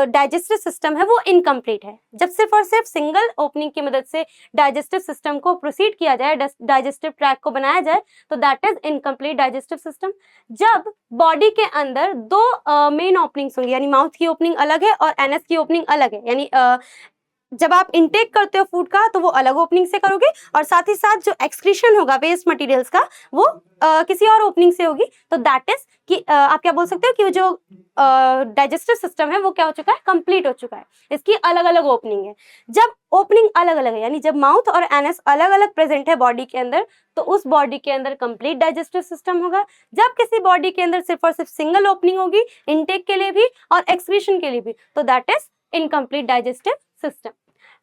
डाइजेस्टिव सिस्टम है वो इनकम्प्लीट है। जब सिर्फ और सिर्फ सिंगल ओपनिंग की मदद से डाइजेस्टिव सिस्टम को प्रोसीड किया जाए, डाइजेस्टिव ट्रैक को बनाया जाए, तो that is incomplete digestive system. जब बॉडी के अंदर दो मेन ओपनिंग्स होंगी, यानी माउथ की ओपनिंग अलग है और एनएस की ओपनिंग अलग है, यानी जब आप इनटेक करते हो फूड का तो वो अलग ओपनिंग से करोगे, और साथ ही साथ जो एक्सक्रीशन होगा वेस्ट मटेरियल्स का वो किसी और ओपनिंग से होगी। तो दैट इज कि आप क्या बोल सकते हो कि वो जो डाइजेस्टिव सिस्टम है वो क्या हो चुका है? कंप्लीट हो चुका है। इसकी अलग अलग ओपनिंग है। जब ओपनिंग अलग अलग है, यानी जब माउथ और एनएस अलग अलग प्रेजेंट है बॉडी के अंदर, तो उस बॉडी के अंदर कंप्लीट डाइजेस्टिव सिस्टम होगा। जब किसी बॉडी के अंदर सिर्फ और सिर्फ सिंगल ओपनिंग होगी, इनटेक के लिए भी और एक्सक्रीशन के लिए भी, तो that is incomplete digestive system.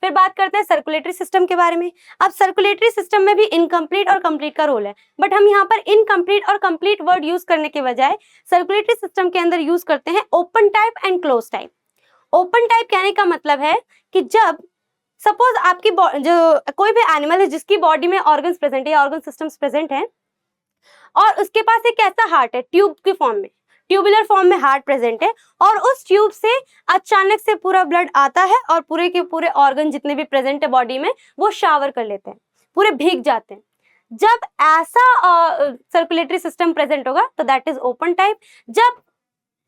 फिर बात करते हैं सर्कुलेटरी सिस्टम के बारे में। अब सर्कुलेटरी सिस्टम में भी इनकम्प्लीट और कंप्लीट का रोल है, बट हम यहाँ पर इनकम्प्लीट और कंप्लीट वर्ड यूज करने के बजाय सर्कुलेटरी सिस्टम के अंदर यूज करते हैं open type and close type. Open type कहने का मतलब है कि जब सपोज आपकी जो कोई भी एनिमल है जिसकी बॉडी में ऑर्गन्स प्रेजेंट है, ऑर्गन सिस्टम्स प्रेजेंट है, और उसके पास एक ऐसा हार्ट है ट्यूब के फॉर्म में, ट्यूबुलर फॉर्म में हार्ट प्रेजेंट है, और उस ट्यूब से अचानक से पूरा ब्लड आता है और पूरे के पूरे ऑर्गन जितने भी प्रेजेंट है बॉडी में वो शावर कर लेते हैं, पूरे भीग जाते हैं। जब ऐसा सर्कुलेटरी सिस्टम प्रेजेंट होगा तो दैट इज ओपन टाइप। जब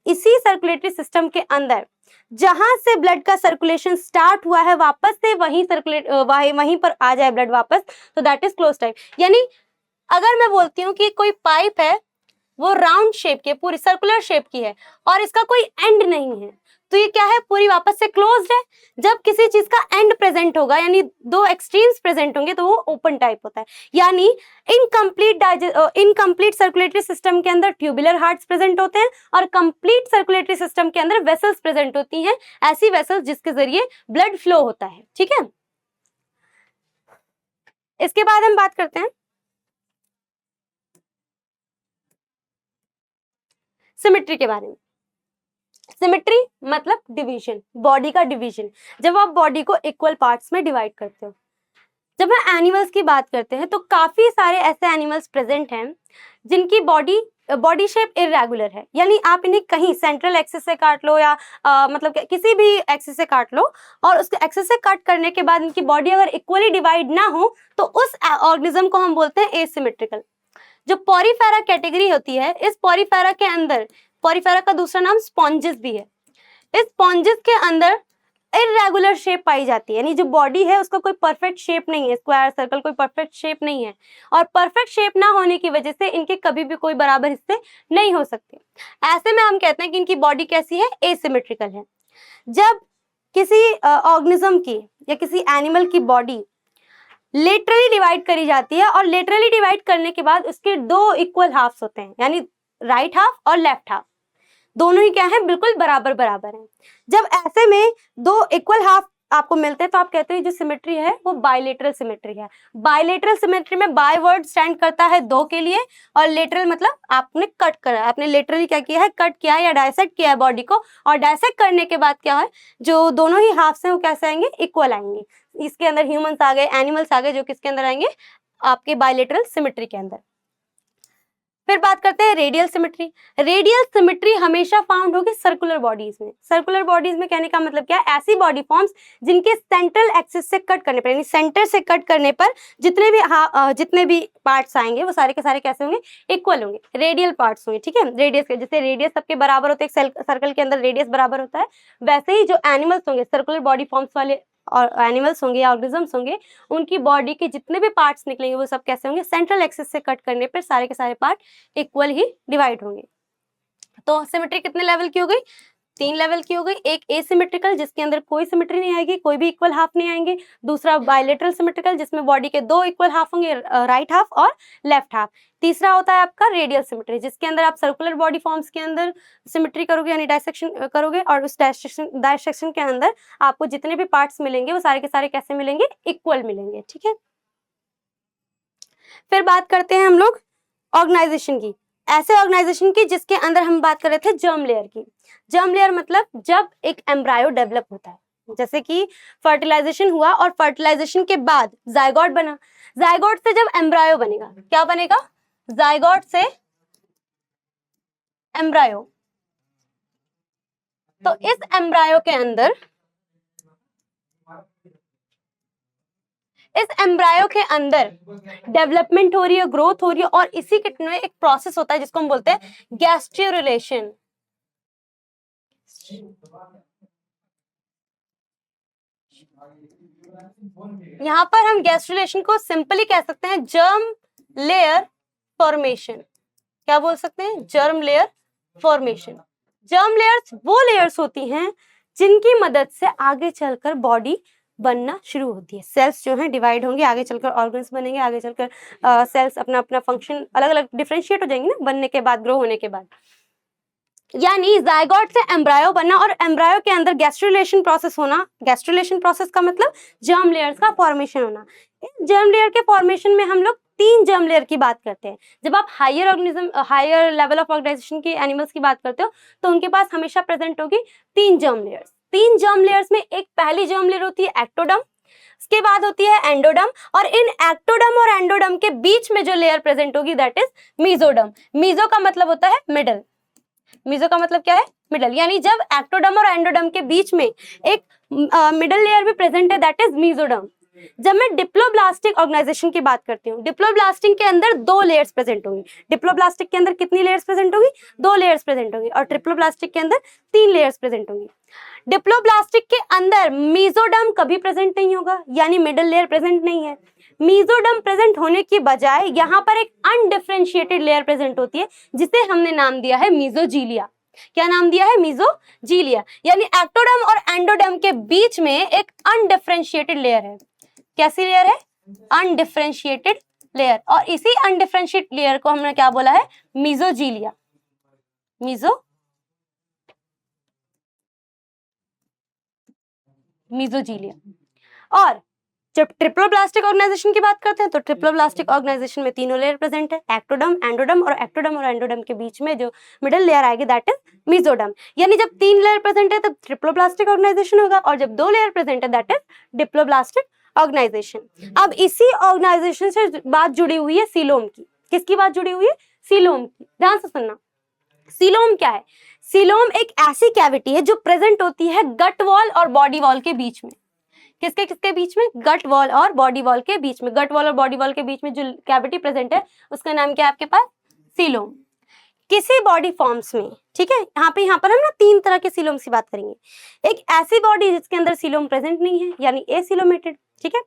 इसी सर्कुलेटरी सिस्टम के अंदर जहां से ब्लड का सर्कुलेशन स्टार्ट हुआ है वापस से वहीं पर आ जाए ब्लड वापस, तो दैट इज क्लोज टाइप। यानी अगर मैं बोलती हूँ कि कोई पाइप है वो राउंड शेप की, पूरी सर्कुलर शेप की है और इसका कोई एंड नहीं है, तो ये क्या है, पूरी वापस से क्लोज्ड है। जब किसी चीज का एंड प्रेजेंट होगा यानी दो एक्सट्रीम्स प्रेजेंट होंगे तो वो ओपन टाइप होता है। यानी इनकम्प्लीट सर्कुलेटरी सिस्टम के अंदर ट्यूबुलर हार्ट्स प्रेजेंट होते हैं और कंप्लीट सर्कुलेटरी सिस्टम के अंदर वेसल्स प्रेजेंट होती हैं, ऐसी वेसल्स जिसके जरिए ब्लड फ्लो होता है। ठीक है, इसके बाद हम बात करते हैं सिमेट्री के बारे में। सिमेट्री मतलब डिवीजन, बॉडी का डिवीजन, जब आप बॉडी को इक्वल पार्ट्स में डिवाइड करते हो। जब हम एनिमल्स की बात करते हैं तो काफी सारे ऐसे एनिमल्स प्रेजेंट हैं जिनकी बॉडी शेप इरेगुलर है, यानी आप इन्हें कहीं सेंट्रल एक्सिस से काट लो या मतलब किसी भी एक्सिस से काट लो और उसके एक्सिस से कट करने के बाद इनकी बॉडी अगर इक्वली डिवाइड ना हो तो उस ऑर्गेनिज्म को हम बोलते हैं एसिमेट्रिकल। जो पॉरीफेरा कैटेगरी होती है, इस पॉरीफेरा के अंदर, पॉरीफेरा का दूसरा नाम स्पॉन्जेस भी है, इस स्पॉन्जेस के अंदर इरेगुलर शेप पाई जाती है, यानी जो बॉडी है उसका कोई परफेक्ट शेप नहीं है, स्क्वायर सर्कल कोई परफेक्ट शेप नहीं है, और परफेक्ट शेप ना होने की वजह से इनके कभी भी कोई बराबर हिस्से नहीं हो सकते। ऐसे में हम कहते हैं कि इनकी बॉडी कैसी है, एसिमेट्रिकल है। जब किसी ऑर्गेनिज्म की या किसी एनिमल की बॉडी लेटरली डिवाइड करी जाती है और लेटरली डिवाइड करने के बाद उसके दो इक्वल हाफ्स होते हैं, यानी राइट हाफ और लेफ्ट हाफ, दोनों ही क्या है, बिल्कुल बराबर बराबर हैं। जब ऐसे में दो इक्वल हाफ आपको मिलते हैं तो आप कहते हैं जो सिमेट्री है वो बायलेटरल सिमेट्री है। बायलेटरल सिमेट्री में बाय वर्ड स्टैंड करता है दो के लिए, और लेटरल मतलब आपने कट करा, आपने लेटरली क्या किया है, कट किया है या डायसेक्ट किया है बॉडी को, और डायसेक्ट करने के बाद क्या है, जो दोनों ही हाफ्स हैं वो कैसे आएंगे, इक्वल आएंगे। इसके अंदर ह्यूमंस आ गए, एनिमल्स आ गए, जो किसके अंदर आएंगे, आपके बायलेटरल सिमेट्री के अंदर। फिर बात करते हैं रेडियल सिमेट्री। रेडियल सिमेट्री हमेशा फाउंड होगी सर्कुलर बॉडीज में। सर्कुलर बॉडीज में कहने का मतलब क्या है, ऐसी बॉडी फॉर्म्स जिनके सेंट्रल एक्सिस से कट करने पर, यानी सेंटर से कट करने पर जितने भी पार्ट्स आएंगे वो सारे के सारे कैसे होंगे, इक्वल होंगे, रेडियल पार्ट्स होंगे। ठीक है, रेडियस के, जैसे रेडियस सबके बराबर होते हैं, एक सर्कल के अंदर रेडियस बराबर होता है, वैसे ही जो एनिमल्स होंगे, सर्कुलर बॉडी फॉर्म्स वाले और एनिमल्स होंगे या ऑर्गेनिजम्स होंगे, उनकी बॉडी के जितने भी पार्ट्स निकलेंगे वो सब कैसे होंगे, सेंट्रल एक्सिस से कट करने पर सारे के सारे पार्ट इक्वल ही डिवाइड होंगे। तो सिमेट्री कितने लेवल की हो गई, 3 लेवल की हो गई। एक एसिमेट्रिकल जिसके अंदर कोई सिमेट्री नहीं आएगी, कोई भी इक्वल हाफ नहीं आएंगे। दूसरा बायलेटरल सिमेट्रिकल जिसमें बॉडी के दो इक्वल हाफ होंगे, राइट हाफ और लेफ्ट हाफ। तीसरा होता है आपका रेडियल सिमेट्री, जिसके अंदर आप सर्कुलर बॉडी फॉर्म्स के अंदर सिमेट्री करोगे यानी डायसेक्शन करोगे, और उस डायसेक्शन के अंदर आपको जितने भी पार्ट्स मिलेंगे वो सारे के सारे कैसे मिलेंगे, इक्वल मिलेंगे। ठीक है, फिर बात करते हैं हम लोग ऑर्गेनाइजेशन की, ऐसे ऑर्गेनाइजेशन की जिसके अंदर हम बात कर रहे थे जर्म लेयर की। जर्म लेयर मतलब जब एक एम्ब्रायो डेवलप होता है, जैसे कि फर्टिलाइजेशन हुआ और फर्टिलाइजेशन के बाद जायगोट बना, जायगोट से जब एम्ब्रायो बनेगा, क्या बनेगा, जायगोट से एम्ब्रायो। तो इस एम्ब्रायो के अंदर, इस एम्ब्रायो के अंदर डेवलपमेंट हो रही है, ग्रोथ हो रही है, और इसी के में एक प्रोसेस होता है जिसको हम बोलते हैं गैस्ट्रुलेशन। यहां पर हम गैस्ट्रुलेशन को सिंपली कह सकते हैं जर्म लेयर फॉर्मेशन। क्या बोल सकते हैं, germ layer formation. Germ layers वो लेयर्स होती हैं जिनकी मदद से आगे चलकर बॉडी बनना शुरू होती है। सेल्स जो हैं डिवाइड होंगे, आगे चलकर ऑर्गन्स बनेंगे, आगे चलकर सेल्स अपना अपना फंक्शन अलग अलग डिफरेंशिएट हो जाएंगे ना, बनने के बाद, ग्रो होने के बाद। यानी जायगोट से एम्ब्रायो बनना और एम्ब्रायो के अंदर गैस्ट्रुलेशन प्रोसेस होना। गैस्ट्रुलेशन प्रोसेस का मतलब जर्म लेयर्स का फॉर्मेशन होना। जर्म लेयर के फॉर्मेशन में हम लोग 3 जर्म लेयर की बात करते हैं। जब आप हायर लेवल ऑफ ऑर्गेनाइजेशन के एनिमल्स की बात करते हो तो उनके पास हमेशा प्रेजेंट होगी 3 जर्म लेयर्स। 3 जर्म लेयर्स में एक पहली जर्म लेयर होती है एक्टोडर्म, उसके बाद होती है एंडोडर्म, और इन एक्टोडर्म और एंडोडर्म के बीच में जो लेयर प्रेजेंट होगी दैट इज मीजोडर्म। मीजो का मतलब होता है मिडल, मीजो का मतलब क्या है, मिडल। यानी जब एक्टोडर्म और एंडोडर्म के बीच में एक मिडल लेयर भी प्रेजेंट है दैट इज मीजोडर्म। जब मैं डिप्लोब्लास्टिक ऑर्गेनाइजेशन की बात करती हूँ, डिप्लोब्लास्टिक के अंदर 2 लेयर्स प्रेजेंट होंगी। डिप्लोब्लास्टिक के अंदर कितनी लेयर्स प्रेजेंट होगी, 2 लेयर्स प्रेजेंट होंगी, और ट्रिप्लोब्लास्टिक के अंदर 3 लेयर्स प्रेजेंट होंगी। डिप्लोब्लास्टिक के अंदर मीजोडर्म कभी प्रेजेंट नहीं होगा, यानी मिडल लेयर प्रेजेंट नहीं है। मीजोडर्म प्रेजेंट होने की बजाय यहाँ पर एक अनडिफरेंशिएटेड लेयर प्रेजेंट होती है जिसे हमने नाम दिया है मीजोजीलिया। क्या नाम दिया है? मीजोजीलिया। यानी एक्टोडर्म और एंडोडर्म के बीच में एक अनडिफरेंशिएटेड लेयर है। कैसी लेयर है? Undifferentiated layer. और इसी अनडिफरेंशिएटेड लेयर को हमने क्या बोला है? मीजोजीलिया। मीजोजीलिया। और जब ट्रिप्लोब्लास्टिक ऑर्गेनाइजेशन की बात करते हैं तो ट्रिप्लोब्लास्टिक ऑर्गेनाइजेशन में तीनों लेयर प्रेजेंट है, एक्टोडर्म, एंडोडर्म और एक्टोडर्म और एंडोडर्म के बीच में जो मिडिल लेयर आएगी दैट इज मीजोडर्म। यानी जब 3 लेयर प्रेजेंट है तब ट्रिप्लोब्लास्टिक ऑर्गेनाइजेशन होगा, और जब 2 लेयर प्रेजेंट है दैट इज डिप्लोब्लास्टिक ऑर्गेनाइजेशन। अब इसी ऑर्गेनाइजेशन से बात जुड़ी हुई है सीलोम की। किसकी बात जुड़ी हुई है? सीलोम की। ध्यान से सुनना। सीलोम क्या है? सीलोम एक ऐसी कैविटी है जो प्रेजेंट होती है गट वॉल और बॉडी वॉल के बीच में। किसके किसके बीच में? गट वॉल और बॉडी वॉल के बीच में। गट वॉल और बॉडी वॉल के बीच में जो कैविटी प्रेजेंट है उसका नाम क्या है आपके पास? सीलोम। किसी बॉडी फॉर्म्स में, ठीक है, यहाँ पर हम ना 3 तरह के सीलोम की बात करेंगे। एक ऐसी बॉडी जिसके अंदर सीलोम प्रेजेंट नहीं है यानी एसीलोमेटेड, ठीक है।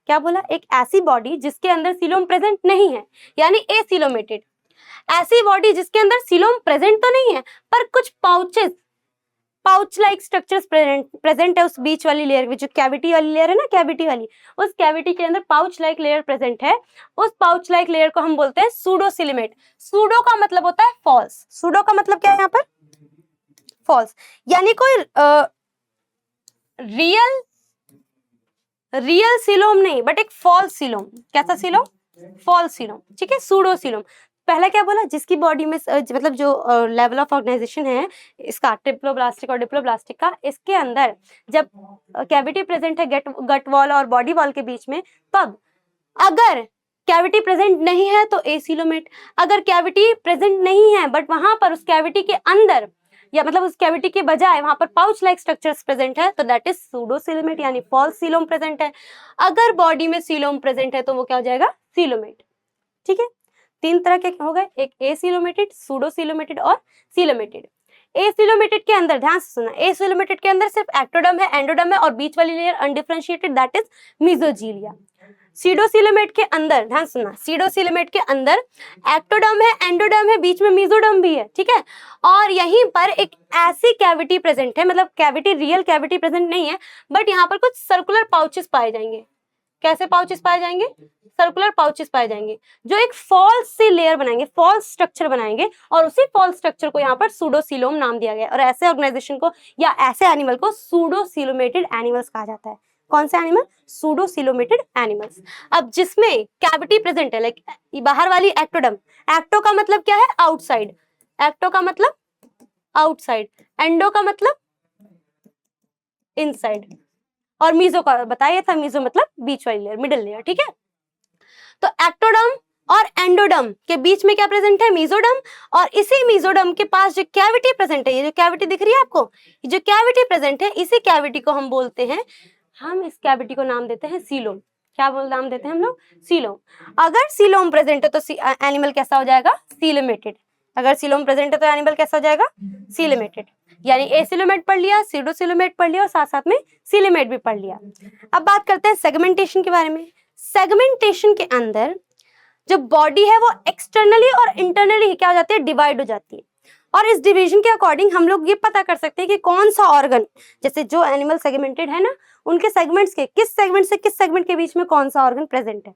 क्या बोला? एक ऐसी बॉडी जिसके अंदर सीलोम प्रेजेंट नहीं है यानी एसीलोमेटेड। ऐसी बॉडी जिसके अंदर सीलोम प्रेजेंट तो नहीं है पर कुछ पाउच लाइक स्ट्रक्चर्स प्रेजेंट है उस बीच वाली लेयर में, जो कैविटी वाली लेयर है ना, कैविटी वाली, उस कैविटी के अंदर पाउच लाइक लेयर प्रेजेंट है। उस पाउच लाइक लेयर को हम बोलते हैं सूडोसिलिमेट। सूडो का मतलब होता है फॉल्स। सूडो का मतलब क्या है यहाँ पर? फॉल्स। यानी कोई रियल सीलोम नहीं बट एक फॉल्स सीलोम। कैसा सीलोम? फॉल्स सीलोम, ठीक है, सूडोसिलोम। पहला क्या बोला? जिसकी बॉडी में मतलब जो लेवल ऑफ ऑर्गेनाइजेशन है इसका, ट्रिप्लोब्लास्टिक और डिप्लोब्लास्टिक का, इसके अंदर जब कैविटी प्रेजेंट है गट वॉल और बॉडी वॉल के बीच में, तब अगर कैविटी प्रेजेंट नहीं है तो एसीलोमेट। अगर कैविटी प्रेजेंट नहीं है बट वहां पर उस कैविटी के अंदर या मतलब उस कैविटी के बजाय वहां पर पाउच लाइक स्ट्रक्चर्स प्रेजेंट है तो दैट इज सूडोसिलोमेट यानी फॉल्स सीलोम प्रेजेंट है। अगर बॉडी में सीलोम प्रेजेंट है तो वो क्या हो जाएगा? सीलोमेट, ठीक है। 3 तरह के हो गए, एक एसीलोमेटेड, सूडोसिलोमेटेड और सीलोमेटेड। एसीलोमेटेड के अंदर, ध्यान से सुनना, एसीलोमेटेड के अंदर सिर्फ एक्टोडर्म है, एंडोडर्म है और बीच वाली layer undifferentiated that is mesoglea. Pseudocoelomate के अंदर, ध्यान सुनना, सीडोसिलोमेट के अंदर एक्टोडर्म है, एंडोडर्म है, बीच में मीजोडर्म भी है, ठीक है। और यहीं पर एक ऐसी कैविटी प्रेजेंट है, मतलब कैविटी, रियल कैविटी प्रेजेंट नहीं है बट यहाँ पर कुछ सर्कुलर पाउचेस पाए जाएंगे। कैसे पाउचेस पाए जाएंगे? सर्कुलर पाउचेस पाए जाएंगे जो एक फॉल्स सी लेयर बनाएंगे, फॉल्स स्ट्रक्चर बनाएंगे, और उसी फॉल्स स्ट्रक्चर को यहाँ पर सूडोसिलोम नाम दिया गया। और ऐसे ऑर्गेनाइजेशन को या ऐसे एनिमल को सूडोसिलोमेटेड एनिमल्स कहा जाता है। कौन से एनिमल? सूडोसिलोमेटेड एनिमल्स। अब जिसमें कैविटी प्रेजेंट है, लाइक बाहर वाली एक्टोडर्म, एक्टो का मतलब क्या है? आउटसाइड, एक्टो का मतलब आउटसाइड, एंडो का मतलब इनसाइड, और मीजो का बताया था, मीजो मतलब बीच वाली लेयर, मिडिल लेयर, ठीक है। तो एक्टोडर्म और एंडोडर्म के बीच में क्या प्रेजेंट है? मीजोडर्म। और इसी मीजोडर्म के पास जो कैविटी प्रेजेंट है, ये जो कैविटी दिख रही है आपको, ये जो कैविटी प्रेजेंट है, इसी कैविटी को हम बोलते हैं, हम इस कैविटी को नाम देते हैं सीलोम। क्या नाम देते हैं हम लोग? सीलोम। अगर सीलोम प्रेजेंट है तो एनिमल कैसा हो जाएगा? सीलोमेटेड। अगर सीलोम प्रेजेंट है तो एनिमल कैसा हो जाएगा? सीलोमेटेड। यानी एसिलोमेट पढ़ लिया, सीडोसिलोमेट पढ़ लिया और साथ साथ में सीलोमेट भी पढ़ लिया। अब बात करते हैं सेगमेंटेशन के बारे में। सेगमेंटेशन के अंदर जो बॉडी है वो एक्सटर्नली और इंटरनली क्या हो जाती है? डिवाइड हो जाती है। और इस डिवीजन के अकॉर्डिंग हम लोग ये पता कर सकते हैं कि कौन सा ऑर्गन, जैसे जो एनिमल सेगमेंटेड है ना, उनके सेगमेंट्स के किस सेगमेंट से किस सेगमेंट के बीच में कौन सा ऑर्गन प्रेजेंट है।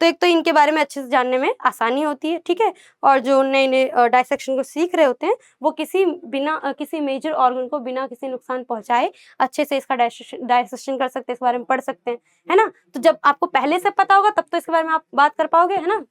तो एक तो इनके बारे में अच्छे से जानने में आसानी होती है, ठीक है। और जो नए नए डायसेक्शन को सीख रहे होते हैं वो किसी मेजर ऑर्गन को बिना किसी नुकसान पहुंचाए अच्छे से इसका डायसेक्शन कर सकते हैं, इस बारे में पढ़ सकते हैं, है ना। तो जब आपको पहले से पता होगा तब तो इसके बारे में आप बात कर पाओगे, है ना।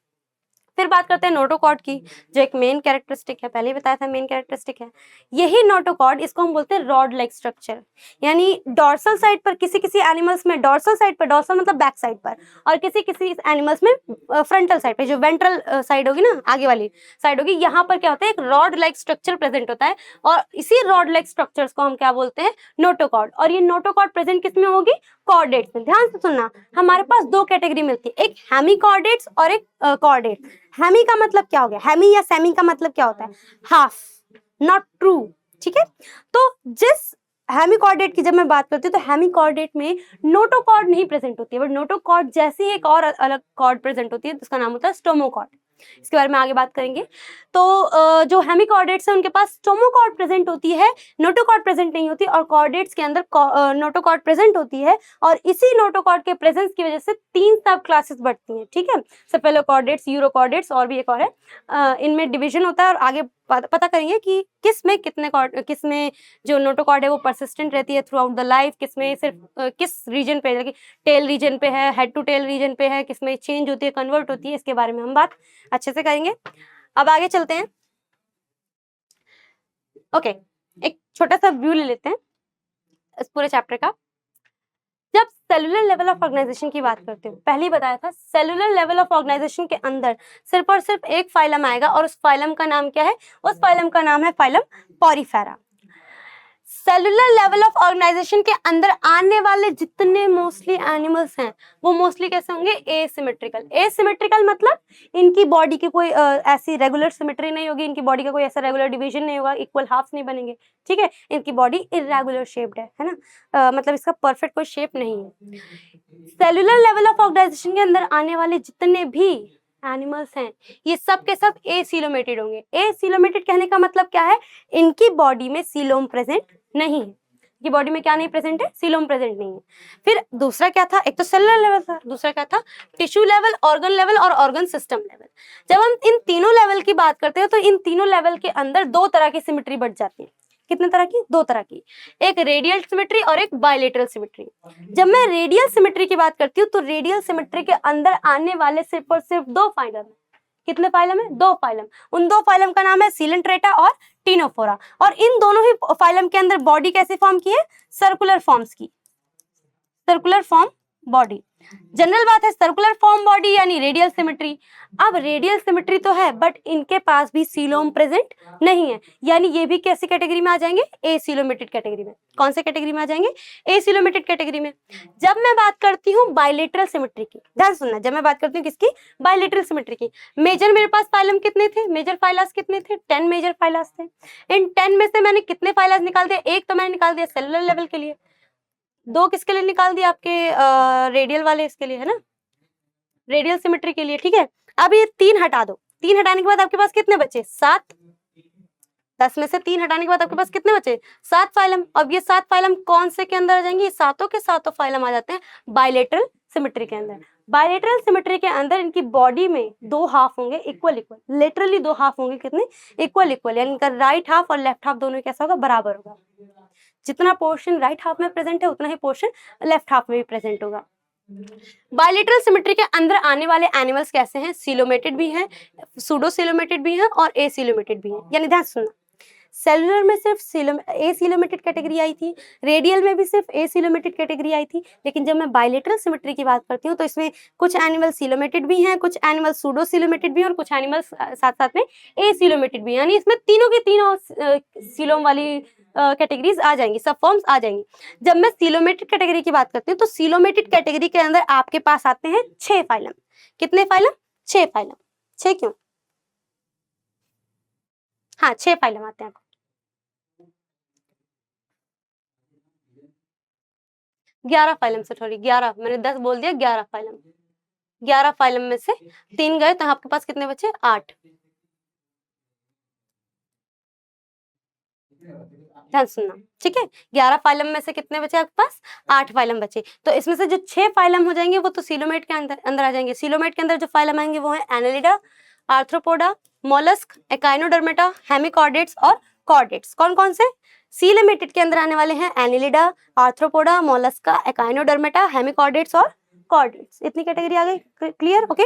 फिर बात करते हैं नोटोकॉर्ड की, जो एक मेन कैरेक्टरिस्टिक है, पहले ही बताया था मेन कैरेक्टरिस्टिक है। यही नोटोकॉर्ड, इसको हम बोलते हैं रॉड लाइक स्ट्रक्चर। यानी डॉर्सल साइड पर किसी एनिमल्स में, डॉर्सल साइड पर, डॉर्सल मतलब बैक साइड पर, और किसी एनिमल्स में फ्रंटल साइड पे, जो वेंट्रल साइड होगी ना, आगे वाली साइड होगी, यहाँ पर क्या होता है? एक रॉड लाइक स्ट्रक्चर प्रेजेंट होता है और इसी रॉड लाइक स्ट्रक्चर्स को हम क्या बोलते हैं? नोटोकॉर्ड। और ये नोटोकॉर्ड प्रेजेंट किसमें होगी? कॉर्डेट्स में। ध्यान से सुनना, हमारे पास 2 कैटेगरी मिलती है, एक हेमिकॉर्डेट्स और एक कॉर्डेट्स। हेमी का मतलब क्या हो गया? हेमी या सेमी का मतलब क्या होता है? हाफ, नॉट ट्रू, ठीक है। तो जिस हेमिकॉर्डेट की जब मैं बात करती हूँ तो हेमिकॉर्डेट में नोटोकॉर्ड नहीं प्रेजेंट होती है, बट नोटोकॉर्ड जैसी एक और अलग कॉर्ड प्रेजेंट होती है, उसका नाम होता है स्टोमोकॉर्ड। इसके बारे में आगे बात करेंगे। तो जो हेमिकॉर्डेट्स है उनके पास स्टोमोकॉर्ड प्रेजेंट होती है, नोटोकॉर्ड प्रेजेंट नहीं होती, और कॉर्डेट्स के अंदर नोटोकॉर्ड प्रेजेंट होती है, और इसी नोटोकॉर्ड के प्रेजेंस की वजह से 3 सब क्लासेस बढ़ती हैं, ठीक है। सेफेलोकॉर्डेट्स, यूरोकॉर्डेट्स और भी एक और है, इनमें डिवीजन होता है, और आगे पता करेंगे कि किसमें किसमें जो नोटोकॉर्ड है वो परसिस्टेंट रहती है थ्रू आउट द लाइफ, किसमें सिर्फ किस रीजन पे, टेल रीजन पे है, हेड टू टेल रीजन पे है, किसमें चेंज होती है, कन्वर्ट होती है, इसके बारे में हम बात अच्छे से करेंगे। अब आगे चलते हैं। ओके, एक छोटा सा व्यू ले लेते हैं इस पूरे चैप्टर का। जब सेलुलर लेवल ऑफ ऑर्गेनाइजेशन की बात करते हैं, पहले ही बताया था, सेलुलर लेवल ऑफ ऑर्गेनाइजेशन के अंदर सिर्फ और सिर्फ एक फाइलम आएगा, और उस फाइलम का नाम क्या है? उस फाइलम का नाम है phylum porifera. Cellular level of organisation के अंदर आने वाले जितने मोस्टली एनिमल्स हैं वो मोस्टली कैसे होंगे? एसिमेट्रिकल। एसिमेट्रिकल मतलब इनकी बॉडी की कोई ऐसी रेगुलर सिमेट्री नहीं होगी, इनकी बॉडी का कोई ऐसा रेगुलर डिवीजन नहीं होगा, इक्वल हाफ्स नहीं बनेंगे, ठीक है। इनकी बॉडी इरेगुलर शेप्ड है ना, मतलब इसका परफेक्ट कोई शेप नहीं है। सेलुलर लेवल ऑफ ऑर्गेनाइजेशन के अंदर आने वाले जितने भी एनिमल्स हैं ये सब के सब एसिलोमेटेड होंगे। एसिलोमेटेड कहने का मतलब क्या है? इनकी बॉडी में सीलोम प्रेजेंट नहीं है, इनकी बॉडी में क्या नहीं प्रेजेंट है? सीलोम प्रेजेंट नहीं है। फिर दूसरा क्या था? एक तो सेलुलर लेवल था, दूसरा क्या था? टिश्यू लेवल, ऑर्गन लेवल और ऑर्गन सिस्टम लेवल। जब हम इन तीनों लेवल की बात करते हैं तो इन तीनों लेवल के अंदर 2 तरह की सिमेट्री बढ़ जाती है। कितने तरह की? 2 तरह की, एक रेडियल सिमेट्री और एक बायलेटरल सिमेट्री। जब मैं रेडियल सिमेट्री की बात करती हूँ तो रेडियल सिमेट्री के अंदर आने वाले सिर्फ और सिर्फ 2 फाइलम है। कितने फाइलम है? 2 फाइलम। उन 2 फाइलम का नाम है सीलेंट्रेटा और टिनोफोरा, और इन दोनों ही फाइलम के अंदर बॉडी कैसे फॉर्म की है? सर्कुलर फॉर्म्स की, सर्कुलर फॉर्म बॉडी। जनरल बात है सर्कुलर फॉर्म बॉडी यानी रेडियल सिमेट्री। अब रेडियल सिमेट्री तो है बट इनके पास भी सीलोम प्रेजेंट नहीं है, यानी ये भी कैसी कैटेगरी में आ जाएंगे? एसिलोमेटेड कैटेगरी में। कौन से कैटेगरी में आ जाएंगे? एसिलोमेटेड कैटेगरी में। जब मैं बात करती हूँ बायलेटरल सिमेट्री की, ध्यान सुनना, जब मैं बात करती हूँ किसकी? बायलेटरल सिमेट्री की। मेजर मेरे पास फाइलम कितने थे? मेजर फाइलास कितने थे? 10 मेजर फाइलास थे। इन 10 में से मैंने कितने फाइलास निकाल दिया? एक तो मैंने निकाल दिया सेलुलर लेवल के लिए, 2 किसके लिए निकाल दिया? आपके रेडियल वाले इसके लिए, है ना, रेडियल सिमेट्री के लिए, ठीक है। अब ये 3 हटा दो, 3 हटाने के बाद आपके पास कितने बचे? 7। 10 में से 3 हटाने के बाद आपके पास कितने बचे? 7 फाइलम। अब ये 7 फाइलम कौन से के अंदर आ जाएंगे? सातों के सातों फाइलम आ जाते हैं बायलेटरल सिमेट्री के अंदर। बायलेटरल सिमेट्री के अंदर इनकी बॉडी में 2 हाफ होंगे इक्वल इक्वल, लिटरली 2 हाफ होंगे, कितने? इक्वल इक्वल, यानी इनका राइट हाफ और लेफ्ट हाफ दोनों कैसा होगा? बराबर होगा। जितना पोर्शन राइट हाफ में प्रेजेंट है उतना ही पोर्शन लेफ्ट हाफ में भी प्रेजेंट होगा। बायलेटरल सिमेट्री के अंदर आने वाले एनिमल्स कैसे हैं? सीलोमेटेड भी हैं, सूडो सीलोमेटेड भी हैं और एसिलोमेटेड भी हैं। यानी ध्यान सुनना, सेलुलर में सिर्फ एसिलोमेटेड कैटेगरी आई थी, रेडियल में भी सिर्फ एसिलोमेटेड कैटेगरी आई थी, लेकिन जब मैं बायलेटरल सिमेट्री की बात करती हूँ तो इसमें कुछ एनिमल सीलोमेटेड भी हैं, कुछ एनिमल सूडो सीलोमेटेड भी हैं और कुछ एनिमल्स साथ साथ में एसिलोमेटेड भी हैं। यानी इसमें तीनों की तीनों सीलोम वाली कैटेगरीज आ जाएंगी, सब फॉर्म्स आ जाएंगी। जब मैं सीलोमेटेड कैटेगरी की बात करती हूँ तो सीलोमेटेड कैटेगरी के अंदर आपके पास आते हैं 6 फाइलम। कितने फाइलम? 6 फाइलम। 6 क्यों? हाँ, 6 फाइलम आते हैं। 11 फाइलम से, थोड़ी 11, मैंने 10 बोल दिया, 11 फाइलम। 11 फाइलम में से 3 गए तो आपके पास कितने बचे? 8। ध्यान सुनना, ठीक है। 11 फाइलम में से कितने बचे आपके पास? 8 फाइलम बचे। तो इसमें से जो 6 फाइलम हो जाएंगे वो तो सीलोमेट के अंदर आ जाएंगे। सीलोमेट के अंदर जो फाइलम आएंगे वो है Annelida, arthropoda, mollusc, echinodermata, hemichordates और कॉर्डेट्स। कौन कौन से? सीलोमेटेड के अंदर आने वाले हैं Annelida, arthropoda, Mollusca, echinodermata, hemichordates और कॉर्डेट्स। इतनी कैटेगरी आ गई, क्लियर? ओके।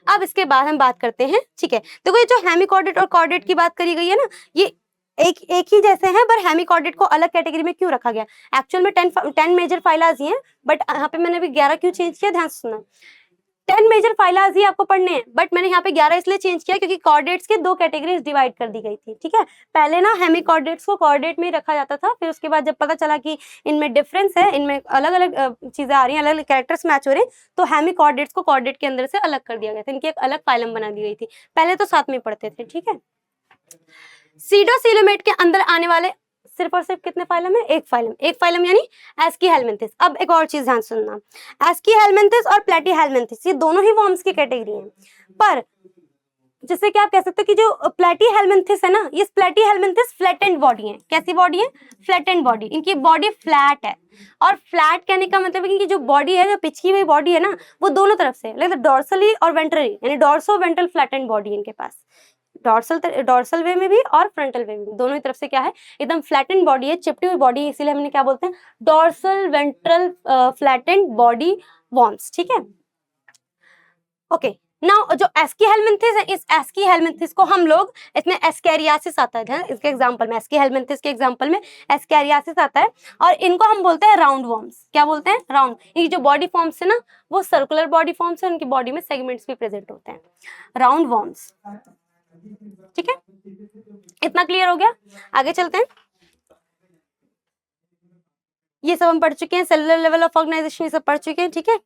अब इसके बाद हम बात करते हैं, ठीक है। देखो ये जो हेमिकॉर्डेट और कॉर्डेट की बात करी गई है ना, ये एक ही जैसे हैं, पर हेमिकॉर्डेट को अलग कैटेगरी में क्यों रखा गया? एक्चुअल में 10 मेजर फाइलाज ही हैं, बट यहाँ पे मैंने अभी 11 क्यों चेंज किया? ध्यान से सुनना, 10 मेजर फाइलाज ही आपको पढ़ने हैं, बट मैंने यहाँ पे 11 इसलिए चेंज किया क्योंकि कॉर्डेट्स के 2 कैटेगरीज डिवाइड कर दी गई थी, ठीक है। पहले ना हेमिकॉर्डेट्स को कॉर्डेट में ही रखा जाता था, फिर उसके बाद जब पता चला कि इनमें डिफरेंस है, इनमें अलग अलग चीजें आ रही हैं, अलग अलग कैरेक्टर्स मैच हो रहे हैं, तो हेमिकॉर्डेट्स को कॉर्डेट के अंदर से अलग कर दिया गया था, इनकी एक अलग फाइलम बना दी गई थी। पहले तो साथ में पढ़ते थे, ठीक है। सीडोसीलोमेट के अंदर आने वाले सिर्फ और सिर्फ कितने फाइलम है? एक फाइलम यानी एस्कीहेलमिंथिस। अब एक और चीज ध्यान सुनना, एस्कीहेलमिंथिस और प्लेटीहेलमिंथिस ये दोनों ही वॉर्म्स की कैटेगरी हैं, पर जिससे कि आप कह सकते हो कि जो प्लेटीहेलमिंथिस है ना, ये प्लेटीहेलमिंथिस फ्लैटेंड बॉडी है। कैसी बॉडी है? Flattened body. इनकी बॉडी फ्लैट है, और फ्लैट कहने का मतलब है कि जो बॉडी है, जो पिछकी हुई बॉडी है ना, वो दोनों तरफ से लाइक डॉर्सली और वेंट्रली, यानी डॉर्सो वेंट्रल फ्लैटेंड बॉडी इनके पास, डॉर्सल वे में भी और फ्रंटल वे में भी, दोनों ही तरफ से क्या है, एकदम फ्लैटेंड बॉडी है, चिपटी हुई बॉडी है, इसीलिए हमने क्या बोलते हैं, dorsal ventral flattened body worms. ठीक है, ओके। नाउ जो एस्कीहेलमिंथिस है, इस एस्कीहेलमिंथिस को हम लोग, इसमें एस्कैरियासिस आता है, इसके एग्जांपल में एस्कीहेलमिंथिस के एग्जांपल में एस्कैरियासिस आता है, और इनको हम बोलते हैं राउंड वॉर्म्स। क्या बोलते हैं? राउंड। ये जो बॉडी फॉर्म्स है ना, वो सर्कुलर बॉडी फॉर्म्स है, उनकी बॉडी में सेगमेंट्स भी प्रेजेंट होते हैं, राउंड वॉर्म्स। ठीक है, इतना क्लियर हो गया? आगे चलते हैं। ये सब हम पढ़ चुके हैं, सेलुलर लेवल ऑफ ऑर्गेनाइजेशन ये सब पढ़ चुके हैं। ठीक है,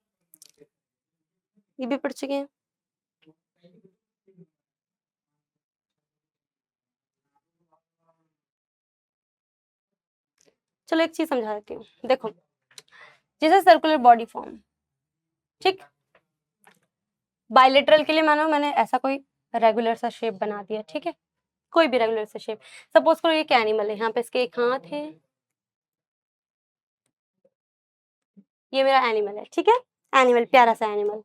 ये भी पढ़ चुके हैं। चलो एक चीज समझा देती हूँ, देखो, जैसे सर्कुलर बॉडी फॉर्म, ठीक, बायलेटरल के लिए मानो मैंने ऐसा कोई रेगुलर सा शेप बना दिया, ठीक है, कोई भी रेगुलर सा शेप, सपोज करो ये क्या एनिमल है, यहाँ पे इसके एक हाथ है, ये मेरा एनिमल है, ठीक है, एनिमल, प्यारा सा एनिमल,